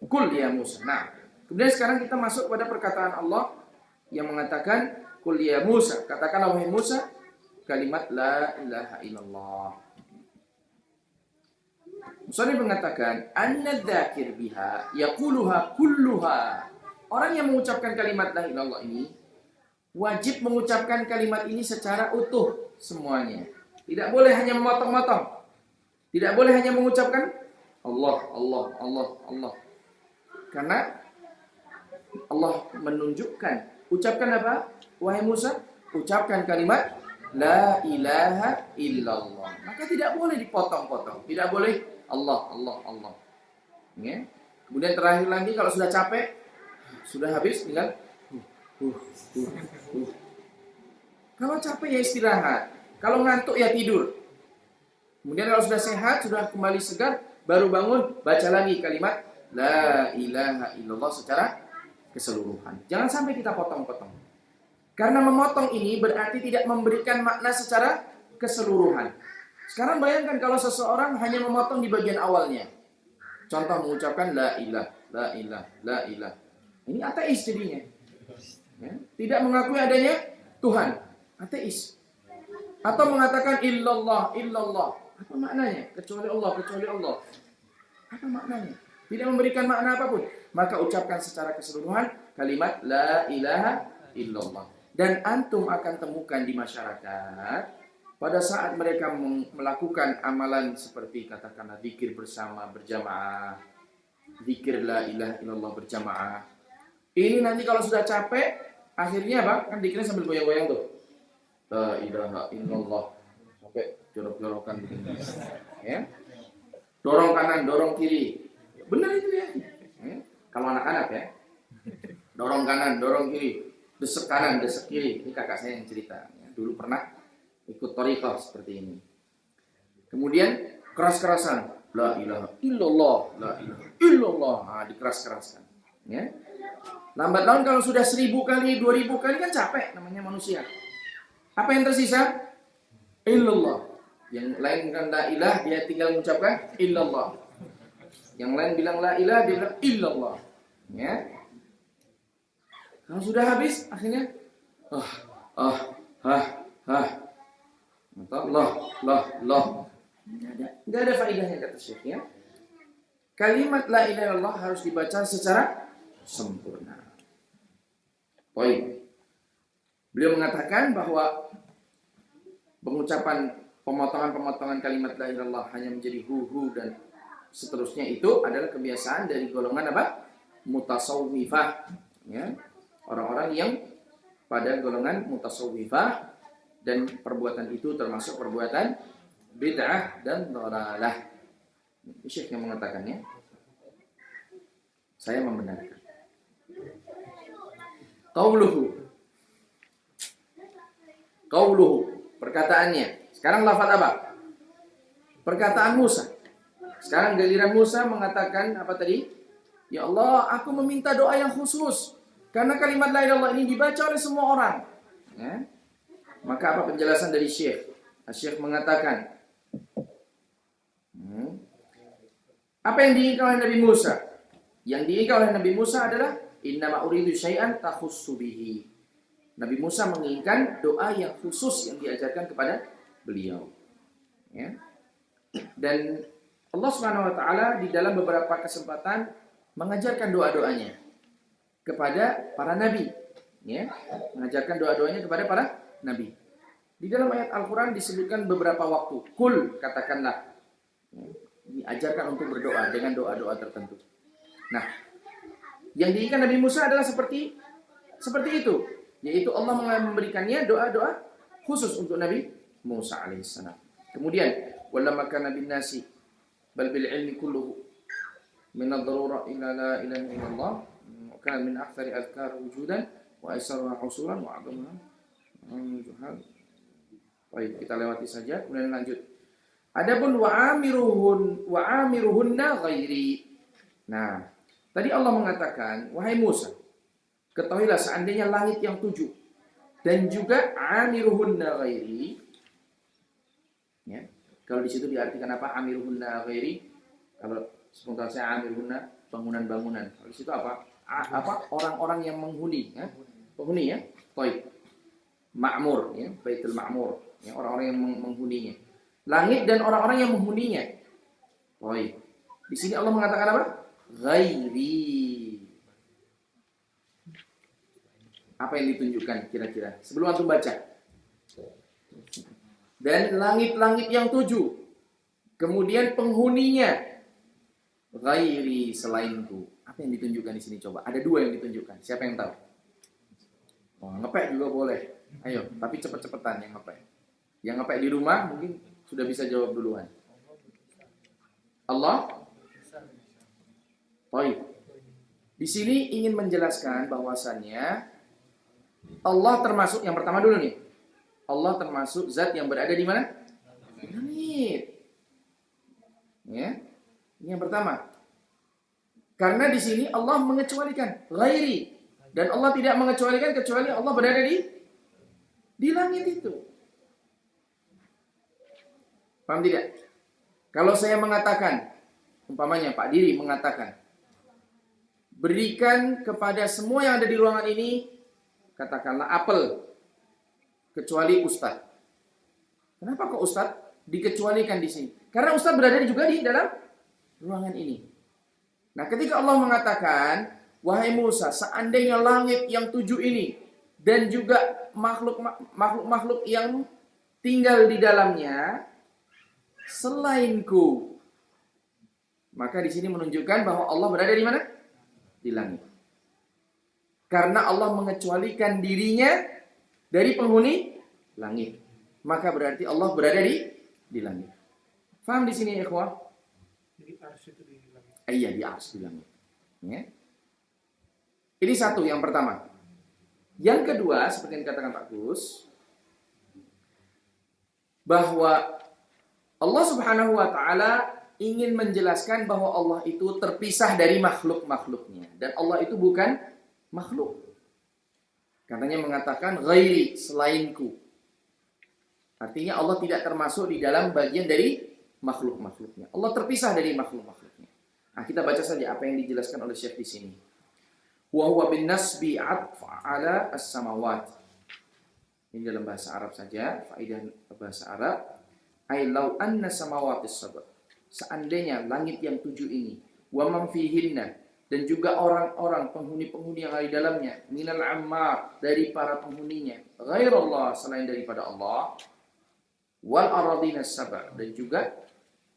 Qul ya Musa. Nah, kemudian sekarang kita masuk pada perkataan Allah yang mengatakan qul ya Musa, katakanlah wahai Musa kalimat la ilaha illallah. Musannif mengatakan annadzakir biha yaquluha kulluha. Orang yang mengucapkan kalimat la ilaha illallah ini wajib mengucapkan kalimat ini secara utuh semuanya. Tidak boleh hanya memotong-motong. Tidak boleh hanya mengucapkan Allah, Allah, Allah, Allah. Karena Allah menunjukkan. Ucapkan apa? Wahai Musa, ucapkan kalimat la ilaha illallah. Maka tidak boleh dipotong-potong. Tidak boleh Allah, Allah, Allah. Ya. Kemudian terakhir lagi kalau sudah capek, sudah habis, tinggal Kalau capek ya istirahat. Kalau ngantuk ya tidur. Kemudian kalau sudah sehat, sudah kembali segar, baru bangun, baca lagi kalimat la ilaha illallah secara keseluruhan. Jangan sampai kita potong-potong. Karena memotong ini berarti tidak memberikan makna secara keseluruhan. Sekarang bayangkan kalau seseorang hanya memotong di bagian awalnya. Contoh mengucapkan la ilah, la ilah, la ilah. Ini ateis jadinya. Ya, tidak mengakui adanya Tuhan, ateis. Atau mengatakan illallah, illallah. Apa maknanya? Kecuali Allah, kecuali Allah. Apa maknanya? Tidak memberikan makna apapun. Maka ucapkan secara keseluruhan kalimat la ilaha illallah. Dan antum akan temukan di masyarakat pada saat mereka melakukan amalan seperti katakanlah zikir bersama berjamaah, zikir la ilaha illallah berjamaah. Ini nanti kalau sudah capek, akhirnya apa? Kan dikira sambil goyang-goyang tuh. La ilaha illallah. Sampai jorok-jorokan begini. Ya. Dorong kanan, dorong kiri. Benar itu ya. Kalau anak-anak ya. Dorong kanan, dorong kiri. Desek kanan, desek kiri. Ini kakak saya yang cerita. Dulu pernah ikut thariqah seperti ini. Kemudian keras-kerasan. La ilaha illallah, la ilaha illallah. Dikeras-keraskan. Ya. Lambat laun kalau sudah 1000 kali, 2000 kali kan capek namanya manusia. Apa yang tersisa? Illallah. Yang lain kan la ilah, dia tinggal mengucapkan illallah. Yang lain bilang la ilah, dia bilang illallah. Ya. Kalau sudah habis, akhirnya Allah. Enggak ada faedahnya kata Syekh ya. Kalimat la ilaha illallah harus dibaca secara sempurna. Poin. Beliau mengatakan bahwa pengucapan pemotongan-pemotongan kalimat la ilaha illallah hanya menjadi hu dan seterusnya itu adalah kebiasaan dari golongan apa? Mutasawwifah, ya. Orang-orang yang pada golongan mutasawwifah dan perbuatan itu termasuk perbuatan bid'ah dan dhalalah. Syekh yang mengatakannya. Saya membenarkan. Qauluhu perkataannya. Sekarang lafaz apa? Perkataan Musa. Sekarang giliran Musa mengatakan apa tadi? Ya Allah, aku meminta doa yang khusus karena kalimat la ilaha illallah ini dibaca oleh semua orang. Ya. Maka apa penjelasan dari Syekh? Syekh mengatakan apa yang diinginkan oleh Nabi Musa? Yang diinginkan oleh Nabi Musa adalah innama uridu syai'an takhussu bihi. Nabi Musa menginginkan doa yang khusus yang diajarkan kepada beliau. Ya. Dan Allah Subhanahu wa taala di dalam beberapa kesempatan mengajarkan doa-doanya kepada para nabi, ya. Mengajarkan doa-doanya kepada para nabi. Di dalam ayat Al-Qur'an disebutkan beberapa waktu. Qul, katakanlah. Ya. Diajarkan untuk berdoa dengan doa-doa tertentu. Nah, yang diinginkan Nabi Musa adalah seperti itu, yaitu Allah memberikannya doa-doa khusus untuk Nabi Musa alaihissalam. Kemudian, walamma kana bin nasi bal bil ilmi kulluhu min ad-darura ila la ilaha illallah wa kana min aktsari adhkar wujudan wa aisarha usulan wa a'dhamha juhal. Baik, kita lewati saja kemudian lanjut. Adapun wa'amiruhunna ghairi. Nah, tadi Allah mengatakan, wahai Musa, ketahuilah seandainya langit yang 7 dan juga amiruhunna ghairi, ya, Kalau di situ diartikan apa? Amiruhunna ghairi. Kalau sebentar saya amiruhunna bangunan-bangunan. Kalau di situ apa? Apa? Orang-orang yang menghuni, ya? Penghuni ya. Baik. Ma'mur ya, Baitul Ma'mur, ya, orang-orang yang menghuninya. Langit dan orang-orang yang menghuninya. Baik. Di sini Allah mengatakan apa? Ghairi. Apa yang ditunjukkan kira-kira? Sebelum antum baca. Dan langit-langit yang 7. Kemudian penghuninya. Ghairi, selainku. Apa yang ditunjukkan di sini coba? Ada 2 yang ditunjukkan. Siapa yang tahu? Oh, ngepek juga boleh. Ayo, tapi cepet-cepetan yang ngepek. Yang ngepek di rumah mungkin sudah bisa jawab duluan. Allah? Baik. Di sini ingin menjelaskan bahwasannya Allah termasuk yang pertama dulu nih. Allah termasuk zat yang berada di mana? Di langit. Ya. Ini yang pertama. Karena di sini Allah mengecualikan ghairi, dan Allah tidak mengecualikan kecuali Allah berada di langit itu. Paham tidak? Kalau saya mengatakan, umpamanya Pak Diri mengatakan, berikan kepada semua yang ada di ruangan ini, katakanlah apel, kecuali Ustadz. Kenapa kok Ustadz dikecualikan di sini? Karena Ustadz berada juga di dalam ruangan ini. Nah, ketika Allah mengatakan, wahai Musa, seandainya langit yang 7 ini dan juga makhluk-makhluk yang tinggal di dalamnya selainku, maka di sini menunjukkan bahwa Allah berada di mana? Di langit. Karena Allah mengecualikan dirinya dari penghuni langit, maka berarti Allah berada di langit. Faham di sini, ikhwah?
Jadi arsy itu di langit.
Iya, di arsy di langit. Ya. Ini satu, yang pertama. Yang kedua, seperti yang dikatakan Pak Gus, bahwa Allah Subhanahu wa Ta'ala ingin menjelaskan bahwa Allah itu terpisah dari makhluk-makhluknya, dan Allah itu bukan makhluk. Katanya mengatakan ghairi, selainku. Artinya Allah tidak termasuk di dalam bagian dari makhluk-makhluknya. Allah terpisah dari makhluk-makhluknya. Nah, kita baca saja apa yang dijelaskan oleh Syekh di sini. Wa huwa bin nasbi 'atfa 'ala as-samawat. Ini dalam bahasa Arab saja, faedah bahasa Arab. Ai law anna samawatis sab'a. Seandainya langit yang 7 ini, wa man fihinna, dan juga orang-orang penghuni-penghuni yang ada di dalamnya, minal ammar, dari para penghuninya, ghairallah, selain daripada Allah, wal aradina sab'a, dan juga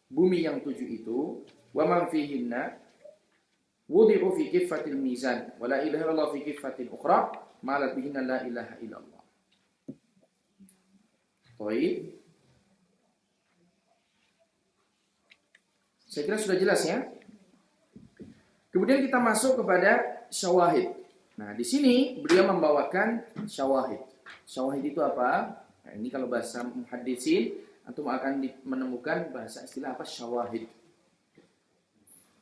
bumi yang 7 itu, wa man fihinna wudi'u fi kiffatil mizan, wa la ilaha illallah fi kiffatin ukhra, malat bihinna la ilaha illallah. Baik. Saya kira sudah jelas ya. Kemudian kita masuk kepada syawahid. Nah, di sini beliau membawakan syawahid. Syawahid itu apa? Nah, ini kalau bahasa muhaddisin, antum akan menemukan bahasa istilah apa? Syawahid.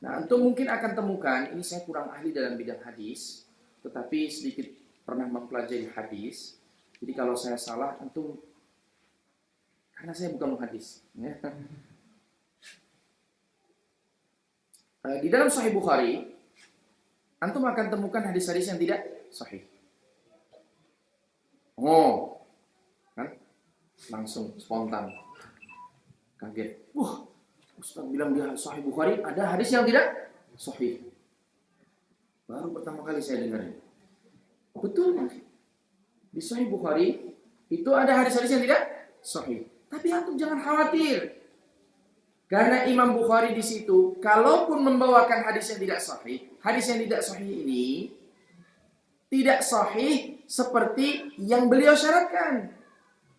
Nah, antum mungkin akan temukan, ini saya kurang ahli dalam bidang hadis, tetapi sedikit pernah mempelajari hadis. Jadi kalau saya salah, antum, karena saya bukan muhaddis, ya. Di dalam Sahih Bukhari, antum akan temukan hadis-hadis yang tidak sahih. Oh, kan? Langsung spontan, kaget. Wah, Ustaz bilang di Sahih Bukhari ada hadis yang tidak sahih. Baru pertama kali saya dengar ini. Betul, di Sahih Bukhari itu ada hadis-hadis yang tidak sahih. Tapi antum jangan khawatir. Karena Imam Bukhari di situ, kalaupun membawakan hadis yang tidak sahih, hadis yang tidak sahih ini tidak sahih seperti yang beliau syaratkan.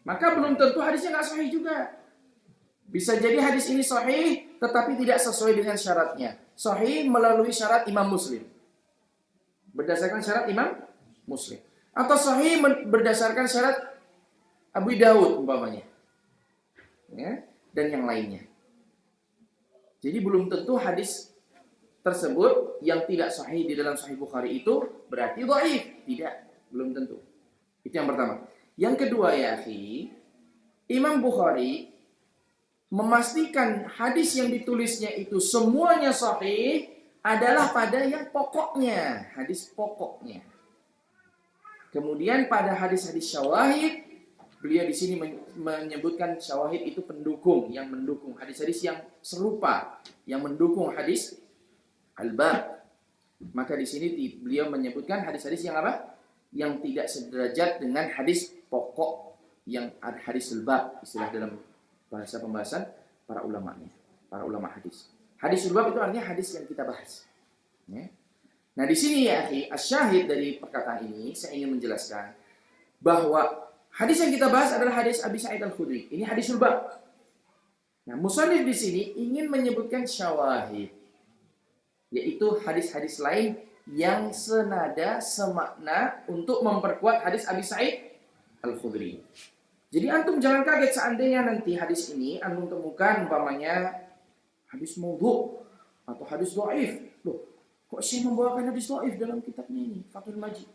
Maka belum tentu hadisnya nggak sahih juga. Bisa jadi hadis ini sahih, tetapi tidak sesuai dengan syaratnya. Sahih melalui syarat Imam Muslim, berdasarkan syarat Imam Muslim. Atau sahih berdasarkan syarat Abu Daud umpamanya, ya, dan yang lainnya. Jadi belum tentu hadis tersebut yang tidak sahih di dalam Sahih Bukhari itu berarti dhaif. Tidak, belum tentu. Itu yang pertama. Yang kedua ya akhi, Imam Bukhari memastikan hadis yang ditulisnya itu semuanya sahih adalah pada yang pokoknya, hadis pokoknya. Kemudian pada hadis-hadis syawahid, beliau di sini menyebutkan syawahid itu pendukung, yang mendukung hadis-hadis yang serupa, yang mendukung hadis al-bab. Maka di sini beliau menyebutkan hadis-hadis yang apa? Yang tidak sederajat dengan hadis pokok yang ada hadis al-bab, istilah dalam bahasa pembahasan para ulamanya, para ulama hadis. Hadis al-bab itu artinya hadis yang kita bahas. Ya. Nah di sini ya akhi, asyahid dari perkataan ini saya ingin menjelaskan bahwa hadis yang kita bahas adalah hadis Abi Sa'id Al-Khudri. Ini hadis al-bab. Nah, musannif di sini ingin menyebutkan syawahid, yaitu hadis-hadis lain yang senada, semakna untuk memperkuat hadis Abi Sa'id Al-Khudri. Jadi antum jangan kaget seandainya nanti hadis ini antum temukan umpamanya hadis maudhu atau hadis dhaif. Loh, kok Syekh membawakan hadis dhaif dalam kitabnya ini, Fathul Majid?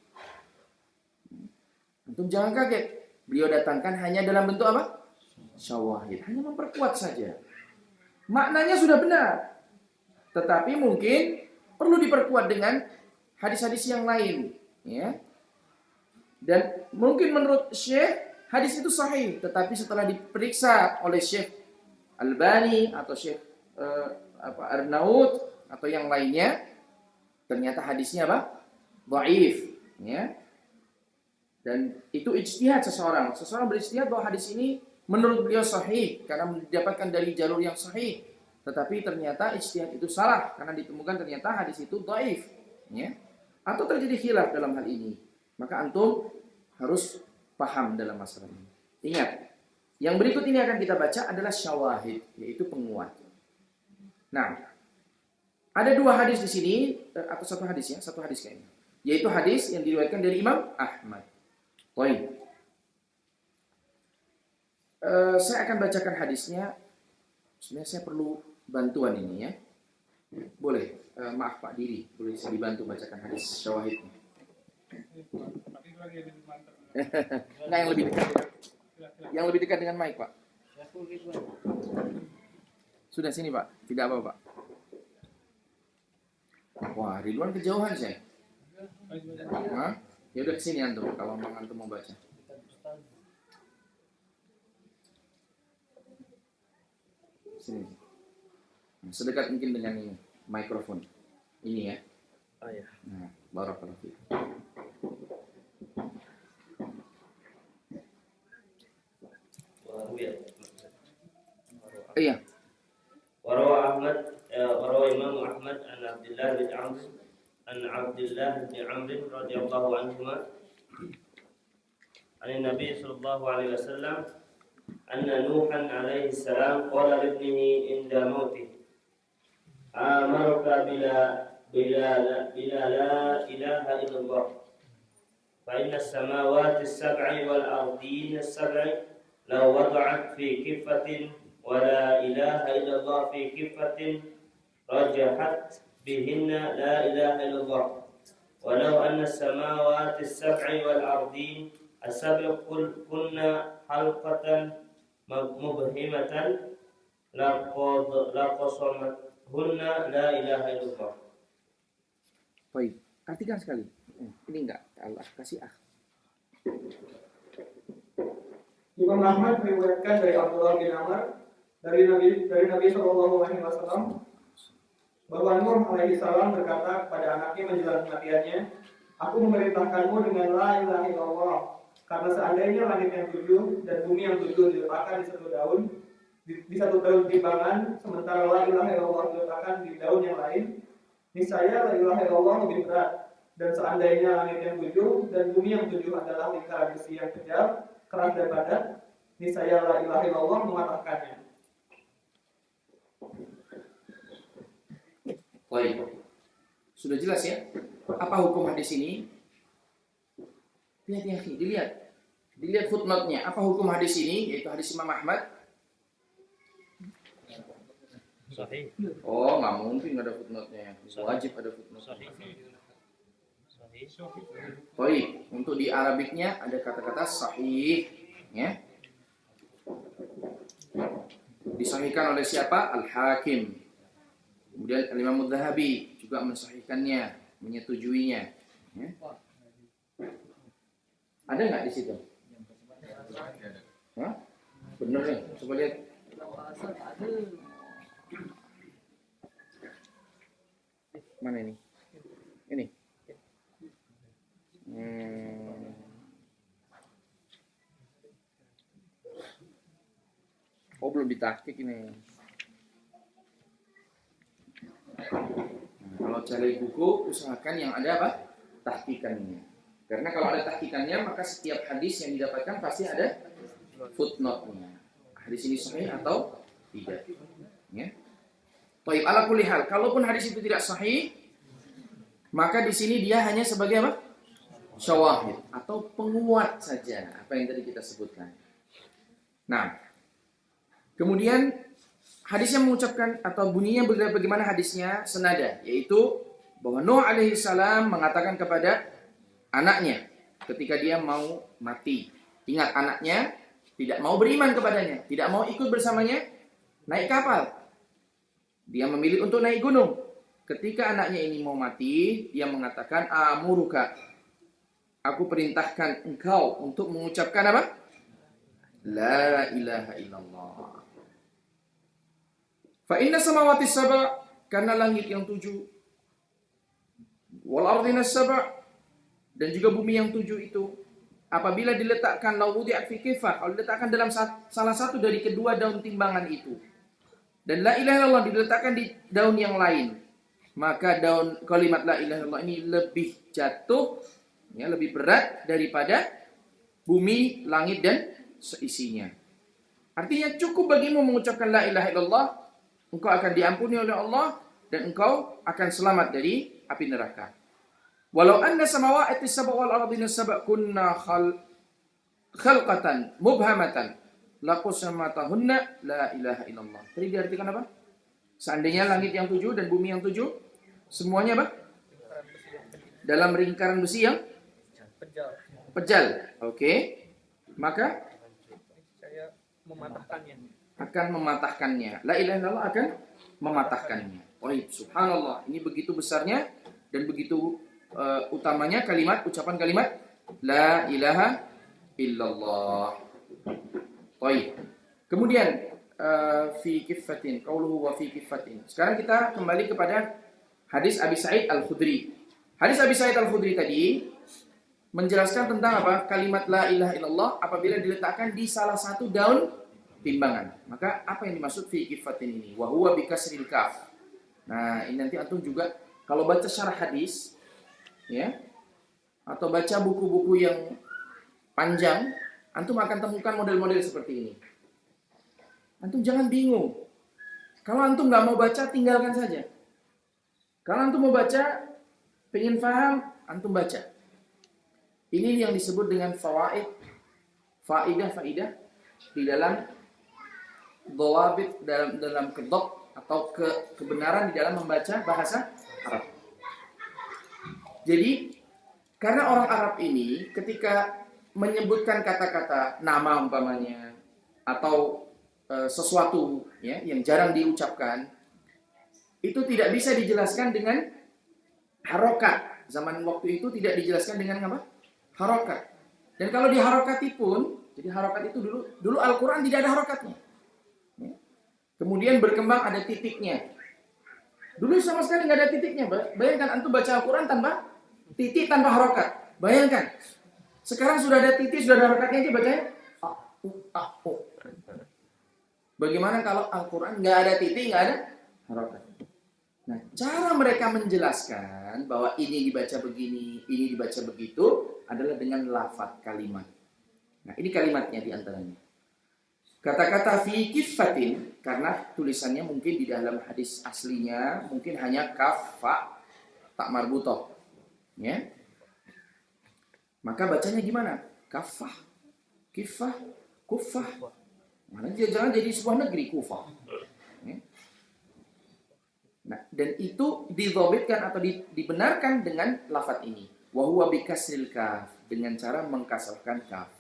Antum jangan kaget. Beliau datangkan hanya dalam bentuk apa? Syawahid, hanya memperkuat saja. Maknanya sudah benar. Tetapi mungkin perlu diperkuat dengan hadis-hadis yang lain, ya. Dan mungkin menurut Syekh hadis itu sahih, tetapi setelah diperiksa oleh Syekh Albani atau Syekh Arnaud atau yang lainnya, ternyata hadisnya apa? Dhaif, ya. Dan itu ijtihad seseorang. Seseorang berijtihad bahwa hadis ini menurut beliau sahih karena mendapatkan dari jalur yang sahih. Tetapi ternyata ijtihad itu salah karena ditemukan ternyata hadis itu dhaif, ya. Atau terjadi khilaf dalam hal ini. Maka antum harus paham dalam masalah ini. Ingat, yang berikut ini akan kita baca adalah syawahid, yaitu penguat. Nah, ada dua hadis di sini atau satu hadis ya, satu hadis kayaknya. Yaitu hadis yang diriwayatkan dari Imam Ahmad. Baik. Saya akan bacakan hadisnya. Sebenarnya saya perlu bantuan ini ya. Boleh, maaf Pak Diri, boleh saya dibantu bacakan hadis syawahidnya. Nah, yang lebih dekat. Yang lebih dekat dengan mic, Pak. Sudah sini, Pak. Tidak apa, Pak. Wah, Ridwan kejauhan saya. Hah? Ya udah kesini antum kalau antum mau baca. Sini. Sedekat mungkin dengan ini, mikrofon. Ini ya.
Oh ya.
Nah, barakallahu fiik. Iya.
Warawa Imam Ahmad an Abdullah bin Amr radhiyallahu anhuma an Nabi sallallahu alaihi wasallam anna Nuhan alaihi salam qala libnihi inda mautih amaruka bila la ilaha illallah fa inna as-samawati as-sab'i wal ardina as-sab'i law wada'at fi kiffatin wa la ilaha illallah fi kiffatin rajahat bihinna la ilaha illallah walau anna as-samawati as-sab'i wal ardin as-sab'i kunna halqatan mubhimatan laqasamathunna la ilaha illallah.
Baik, artikan sekali. Ini enggak, Allah kasih
Imam Ahmad meriwayatkan dari Abdullah bin Amr dari Nabi Shallallahu Alaihi Wasallam bahwa Nuh alaihi salam berkata kepada anaknya menjelang kematiannya, aku memerintahkanmu dengan la ilaha illallah, karena seandainya langit yang tujuh dan bumi yang tujuh diletakkan di satu daun timbangan, sementara la ilaha illallah diletakkan di daun yang lain, niscaya la ilaha illallah lebih berat. Dan seandainya langit yang tujuh dan bumi yang tujuh adalah lingkaran besi yang kejam, keras dan padat, niscaya la ilaha illallah mematahkannya.
Baik. Sudah jelas ya? Apa hukum hadis ini? Lihat ya, dilihat. Dilihat footnote-nya. Apa hukum hadis ini? Yaitu hadis Imam Ahmad.
Sahih.
Oh, nggak mungkin ada footnote-nya. Wajib ada footnote.
Sahih.
Baik. Untuk di Arabiknya ada kata-kata sahih, ya. Disahihkan oleh siapa? Al-Hakim. Kemudian Al-Imam Adz-Dzahabi juga mensahihkannya, menyetujuinya. Ya. Ada nggak di situ? Hah? Benar nih, coba lihat. Mana ini? Ini. Oh, belum ditahqiq ini. Nah, kalau cari buku, usahakan yang ada apa? Tahqiqannya. Karena kalau ada tahqiqannya, maka setiap hadis yang didapatkan pasti ada footnote-nya. Hadis ini sahih atau tidak. Ya. Baik, ala kulli hal, kalaupun hadis itu tidak sahih, maka di sini dia hanya sebagai apa? Syawahid atau penguat saja apa yang tadi kita sebutkan. Nah, kemudian hadisnya mengucapkan atau bunyinya bagaimana hadisnya senada, yaitu bahwa Nuh alaihi salam mengatakan kepada anaknya ketika dia mau mati. Ingat, anaknya tidak mau beriman kepadanya, tidak mau ikut bersamanya naik kapal. Dia memilih untuk naik gunung. Ketika anaknya ini mau mati, dia mengatakan, amuruka, aku perintahkan engkau untuk mengucapkan apa? La ilaha illallah. Fa inna samawati sab'a, karena langit yang 7, wal ardina sab'a, dan juga bumi yang 7 itu, apabila diletakkan lawudi'at fi kifah, kalau diletakkan dalam salah satu dari kedua daun timbangan itu, dan la ilaha illallah diletakkan di daun yang lain, maka daun kalimat la ilaha illallah ini lebih jatuh, ya, lebih berat daripada bumi, langit dan seisinya. Artinya cukup bagimu mengucapkan la ilaha illallah, engkau akan diampuni oleh Allah dan engkau akan selamat dari api neraka. Walau anna samawati sab'a wal ardina sab'a kunna khalqatan mubhamatan laqusamatahunna la ilaha illallah. Tadi diartikan apa? Seandainya langit yang 7 dan bumi yang 7 semuanya apa? Dalam lingkaran besi yang pejal. Oke. Maka
saya mematahkannya.
Akan mematahkannya. La ilaha illallah akan mematahkannya. Wahid, subhanallah. Ini begitu besarnya dan begitu utamanya ucapan kalimat la ilaha illallah. Baik. Kemudian fi kiffatin, qauluhu wa fi kiffatin. Sekarang kita kembali kepada hadis Abi Sa'id Al-Khudri. Hadis Abi Sa'id Al-Khudri tadi menjelaskan tentang apa? Kalimat la ilaha illallah apabila diletakkan di salah satu daun timbangan. Maka apa yang dimaksud fi kiffatin ini? Wa huwa bi kasril kaf. Nah, ini nanti antum juga kalau baca syarah hadis, ya, atau baca buku-buku yang panjang, antum akan temukan model-model seperti ini. Antum jangan bingung. Kalau antum nggak mau baca, tinggalkan saja. Kalau antum mau baca, pengen paham, antum baca. Ini yang disebut dengan fawaid, faidah di dalam dhawabit, dalam kedok atau kebenaran di dalam membaca bahasa Arab. Jadi, karena orang Arab ini ketika menyebutkan kata-kata nama umpamanya atau sesuatu, ya, yang jarang diucapkan, itu tidak bisa dijelaskan dengan harokat. Zaman waktu itu tidak dijelaskan dengan apa? Harokat. Dan kalau diharokati pun, jadi harokat itu dulu Al-Quran tidak ada harokatnya. Ya. Kemudian berkembang ada titiknya. Dulu sama sekali nggak ada titiknya. Bayangkan antum baca Al-Quran tanpa titik, tanpa harokat. Bayangkan. Sekarang sudah ada titik, sudah ada harokatnya aja bacanya. Bagaimana kalau Al-Quran nggak ada titik, nggak ada harokat? Nah, cara mereka menjelaskan bahwa ini dibaca begini, ini dibaca begitu adalah dengan lafaz kalimat. Nah, ini kalimatnya di antaranya. Kata-kata fi kiffatin, karena tulisannya mungkin di dalam hadis aslinya mungkin hanya kaf, fa, tak marbutoh, ya. Maka bacanya gimana? Kafah, kifah, kufah. Mana jangan jadi sebuah negeri kufah. Ya. Nah, dan itu didhabitkan atau dibenarkan dengan lafaz ini. Wa huwa bi kasril kaf, dengan cara mengkasrahkan kaf.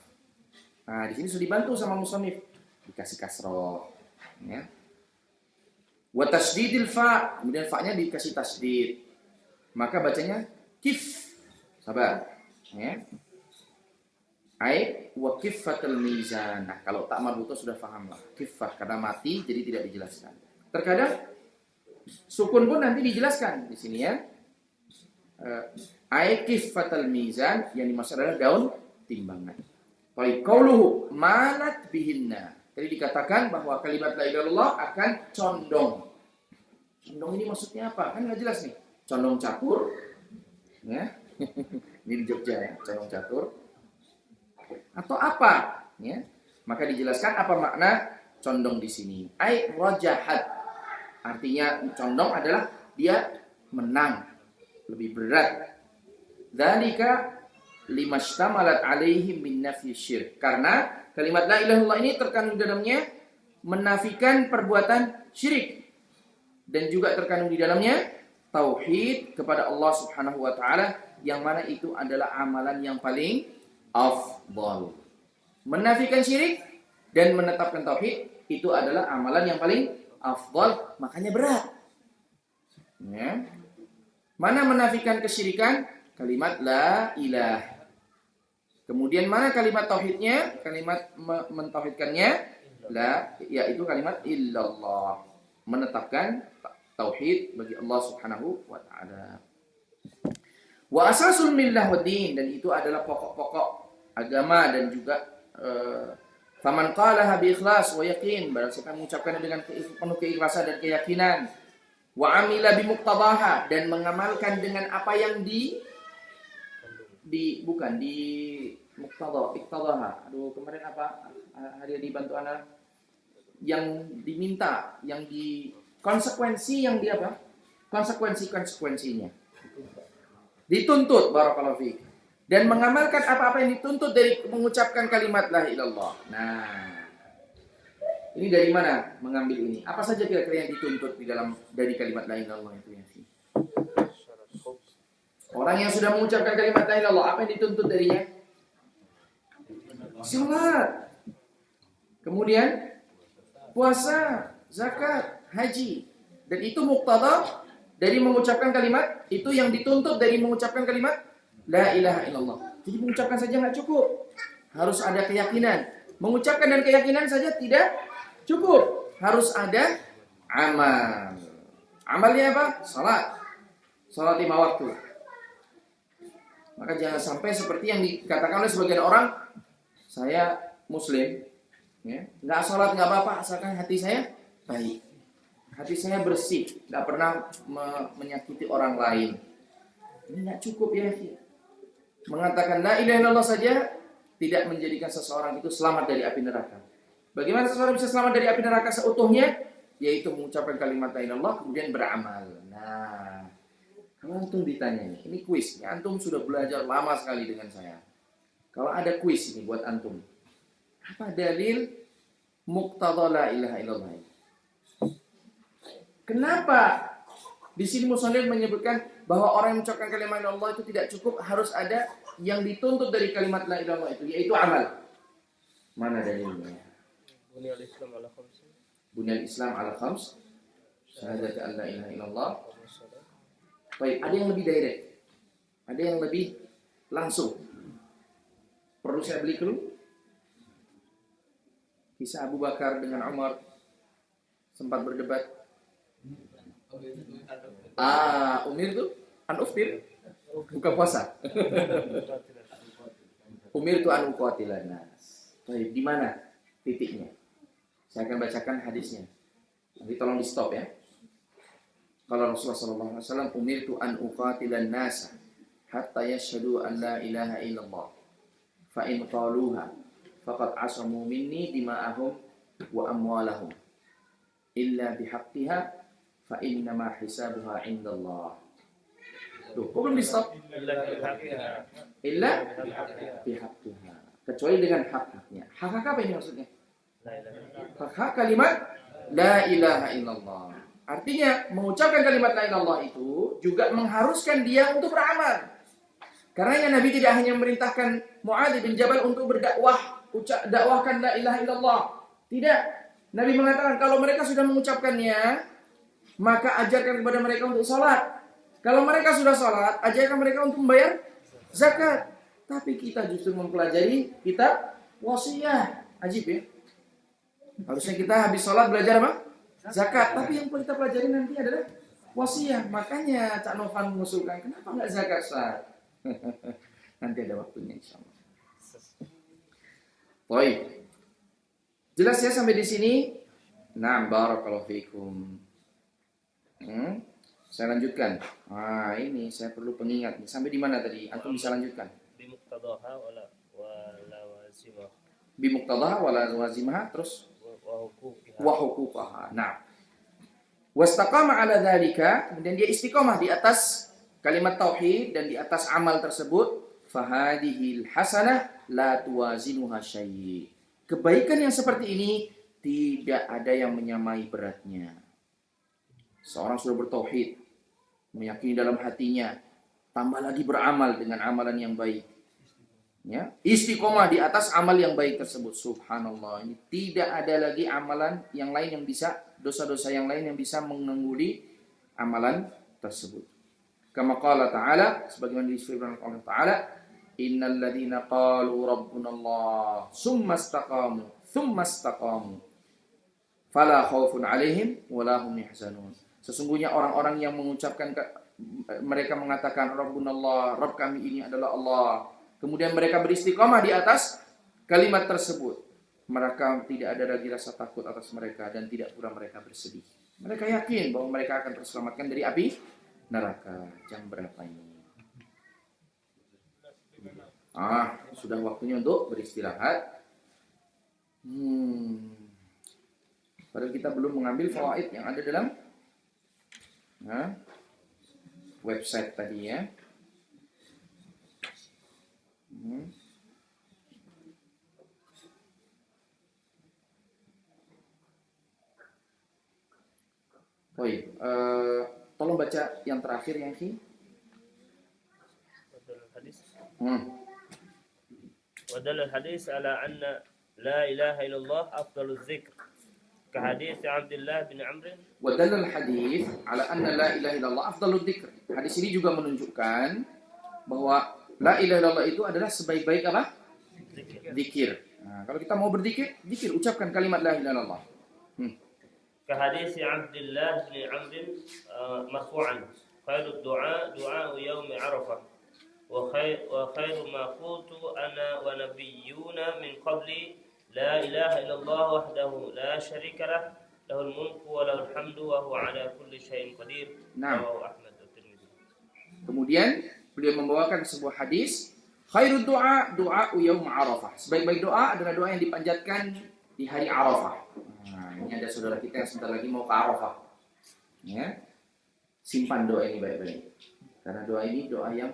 Nah, di sini sudah dibantu sama musannif, dikasih kasroh. Ya. Wa tasdidil fa, kemudian fa-nya dikasih tasdid. Maka bacanya kif. Sabar. Ya. Ai wa kiffatul mizan. Nah, kalau tak marbuto sudah paham lah. Kiffah karena mati jadi tidak dijelaskan. Terkadang sukun pun nanti dijelaskan di sini ya. Ai kiffatul mizan yang dimaksud adalah daun timbangan. Baik, qauluhu malat bihinna. Jadi dikatakan bahwa kalimat la ilaha illallah akan condong. Condong ini maksudnya apa? Kan nggak jelas nih. Condong catur, ya. Ini di Jogja ya, condong catur. Atau apa? Ya. Maka dijelaskan apa makna condong di sini. Ai rajahat. Artinya condong adalah dia menang, lebih berat. Dzalika limashtamalat alaihi min nafyi syirk. Karena kalimat la ilaha illallah ini terkandung di dalamnya menafikan perbuatan syirik dan juga terkandung di dalamnya tauhid kepada Allah Subhanahu wa taala yang mana itu adalah amalan yang paling afdal. Menafikan syirik dan menetapkan tauhid itu adalah amalan yang paling afdal, makanya berat. Ya. Mana menafikan kesyirikan? Kalimat la ilah. Kemudian mana kalimat tauhidnya? Kalimat mentauhidkannya la, yaitu kalimat illallah, menetapkan tauhid bagi Allah Subhanahu wa taala. Wa asasul millah wad din, dan itu adalah pokok-pokok agama dan juga faman qalaha bi ikhlas wa yaqin, barang siapa mengucapkan dengan penuh keikhlasan dan keyakinan, wa amila bi muqtadaha, dan mengamalkan dengan apa yang di muqtadaha. Aduh, kemarin apa? Hari dibantu anak yang diminta, yang di konsekuensi yang di apa? Konsekuensinya. Dituntut, barakallahu fiik. Dan mengamalkan apa-apa yang dituntut dari mengucapkan kalimat la ilaha illallah. Nah, ini dari mana mengambil ini? Apa saja kira-kira yang dituntut di dalam dari kalimat la ilaha illallah itu ya? Orang yang sudah mengucapkan kalimat la ilaha illallah, apa yang dituntut darinya? Salat. Kemudian puasa, zakat, haji. Dan itu muqtada dari mengucapkan kalimat, itu yang dituntut dari mengucapkan kalimat la ilaha illallah. Jadi mengucapkan saja nggak cukup. Harus ada keyakinan. Mengucapkan dan keyakinan saja tidak cukup. Harus ada amal. Amalnya apa? Salat. Salat 5 waktu. Maka jangan sampai seperti yang dikatakan oleh sebagian orang, saya muslim, ya, nggak sholat nggak apa-apa asalkan hati saya baik, hati saya bersih, nggak pernah menyakiti orang lain. Ini nggak cukup ya. Mengatakan la ilaha illallah saja tidak menjadikan seseorang itu selamat dari api neraka. Bagaimana seseorang bisa selamat dari api neraka seutuhnya? Yaitu mengucapkan kalimat la ilaha illallah kemudian beramal. Nah, kalau antum ditanya ini kuis, antum sudah belajar lama sekali dengan saya. Kalau ada kuis ini buat antum, apa dalil muqtada la ilaha illallah? Kenapa di sini musannif menyebutkan bahwa orang yang mengucapkan kalimat la ilaha illallah itu tidak cukup, harus ada yang dituntut dari kalimat la ilaha illallah itu, yaitu amal. Mana dalilnya?
Bunyal Islam ala khams.
Bunyal Islam ala khams. Syahadat an la ilaha illallah. Baik, ada yang lebih direct, ada yang lebih langsung. Perlu saya beli dulu? Kisah Abu Bakar dengan Umar sempat berdebat. Umir itu an uftir, buka puasa. Umir itu an uqatilan nas. Baik, di mana titiknya? Saya akan bacakan hadisnya. Nanti tolong di stop ya. Kalau Rasulullah SAW, umirtu an uqatilan nasa hatta yashhadu an la ilaha illallah fa in qaluha faqad asamu minni dima'ahum wa amwalahum illa bihaqqiha fa innama hisabuha indallah. Kok belum di stop? Illa bihaqqiha. Kecuali dengan hak-haknya. Hak-hak apa ini maksudnya? Hak-hak kalimat la ilaha illallah. Artinya mengucapkan kalimat la ilaha illallah itu juga mengharuskan dia untuk beramal. Karena Nabi tidak hanya memerintahkan Muadz bin Jabal untuk berdakwah, dakwahkan la ilaha illallah. Tidak. Nabi mengatakan kalau mereka sudah mengucapkannya, maka ajarkan kepada mereka untuk sholat. Kalau mereka sudah sholat, ajarkan mereka untuk membayar zakat. Tapi kita justru mempelajari kitab wasiat. Ajib ya. Harusnya kita habis sholat belajar apa? Zakat. Tapi yang kita pelajari nanti adalah wasiat. Makanya Cak Novan mengusulkan, kenapa nggak zakat, Ustaz? Nanti ada waktunya insyaallah. Baik. Jelas ya sampai di sini? Nah, barakallahu fikum. Saya lanjutkan. Ini saya perlu pengingat nih. Sampai di mana tadi? Antum bisa lanjutkan.
Bimuqtadaha wala wazimah.
Bimuqtadaha wala wazimah terus
Wa
wa huquqaha. Nah. Wastaqama ala dzalika, kemudian dia istiqomah di atas kalimat tauhid dan di atas amal tersebut, fahadihil hasanah la tuwazinuha syai'. Kebaikan yang seperti ini tidak ada yang menyamai beratnya. Seorang sudah bertauhid, meyakini dalam hatinya, tambah lagi beramal dengan amalan yang baik. Ya, istiqomah di atas amal yang baik tersebut. Subhanallah, ini tidak ada lagi amalan yang lain yang bisa, dosa-dosa yang lain yang bisa mengganggu amalan tersebut. Kama qala ta'ala, sebagaimana disebutkan oleh Allah Ta'ala, innal ladzina qalu rabbunallah tsumma istaqamu fala khaufun 'alaihim wala hum yahzanun. Sesungguhnya orang-orang yang mengucapkan mereka mengatakan rabbunallah, Rabb kami ini adalah Allah. Kemudian mereka beristiqamah di atas kalimat tersebut. Maka tidak ada lagi rasa takut atas mereka dan tidak pula mereka bersedih. Mereka yakin bahwa mereka akan terselamatkan dari api neraka. Jam berapa ini? Sudah waktunya untuk beristirahat. Padahal kita belum mengambil fawaid yang ada dalam website tadi ya. Tolong baca yang terakhir ya, Ki.
ودل الحديث على أن لا إله إلا الله أفضل الذكر كحديث عبد الله بن عمرو.
ودل الحديث على أن لا إله إلا الله أفضل الذكر. Hadis ini juga menunjukkan bahwa la ilaha illallah itu adalah sebaik-baik apa? Zikir. Nah, kalau kita mau berzikir, zikir, ucapkan kalimat la ilaha illallah.
كحديث عبد الله بن عمرو مرفوعا خير الدعاء دعاء يوم عرفة وخير ما قلت أنا ونبيون من قبلي لا إله إلا الله وحده لا شريك له له الملك وله الحمد وهو على كل شيء قدير. رواه أحمد والترمذي.
Kemudian beliau membawakan sebuah hadis, khairud du'a du'a yaum Arafah. Sebaik-baik doa adalah doa yang dipanjatkan di hari Arafah. Nah, ini ada saudara kita yang sebentar lagi mau ke Arafah. Ya. Simpan doa ini baik-baik. Karena doa ini doa yang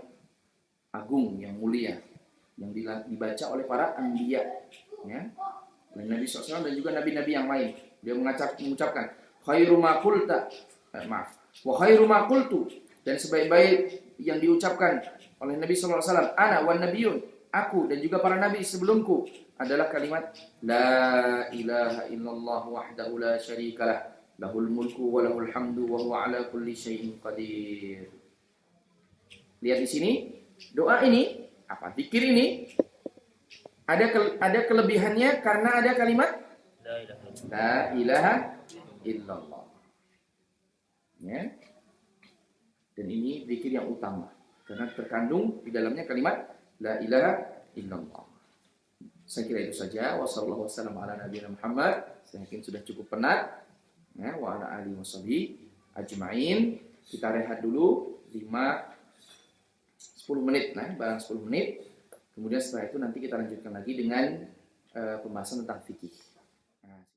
agung, yang mulia, yang dibaca oleh para anbiya, ya, oleh Nabi SAW dan juga nabi-nabi yang lain. Dia mengucapkan khairu ma qulta, wa khairu ma qultu, dan sebaik-baik yang diucapkan oleh Nabi SAW, ana wan nabiyun, aku dan juga para nabi sebelumku, adalah kalimat la ilaha illallah wahdahu la syarikalah lahul mulku wa lahul hamdu wa huwa ala kulli syai'in qadir. Lihat di sini, doa ini, zikir ini ada kelebihannya karena ada kalimat la ilaha illallah. Ya. Dan ini zikir yang utama karena terkandung di dalamnya kalimat la ilaha illallah. Saya kira itu saja. Wassallallahu wasallam ala nabiyina Muhammad. Saya yakin sudah cukup penat. Ya, wa ala alihi washabihi ajmain. Kita rehat dulu 10 menit, barang 10 menit. Kemudian setelah itu nanti kita lanjutkan lagi dengan pembahasan tentang fikih.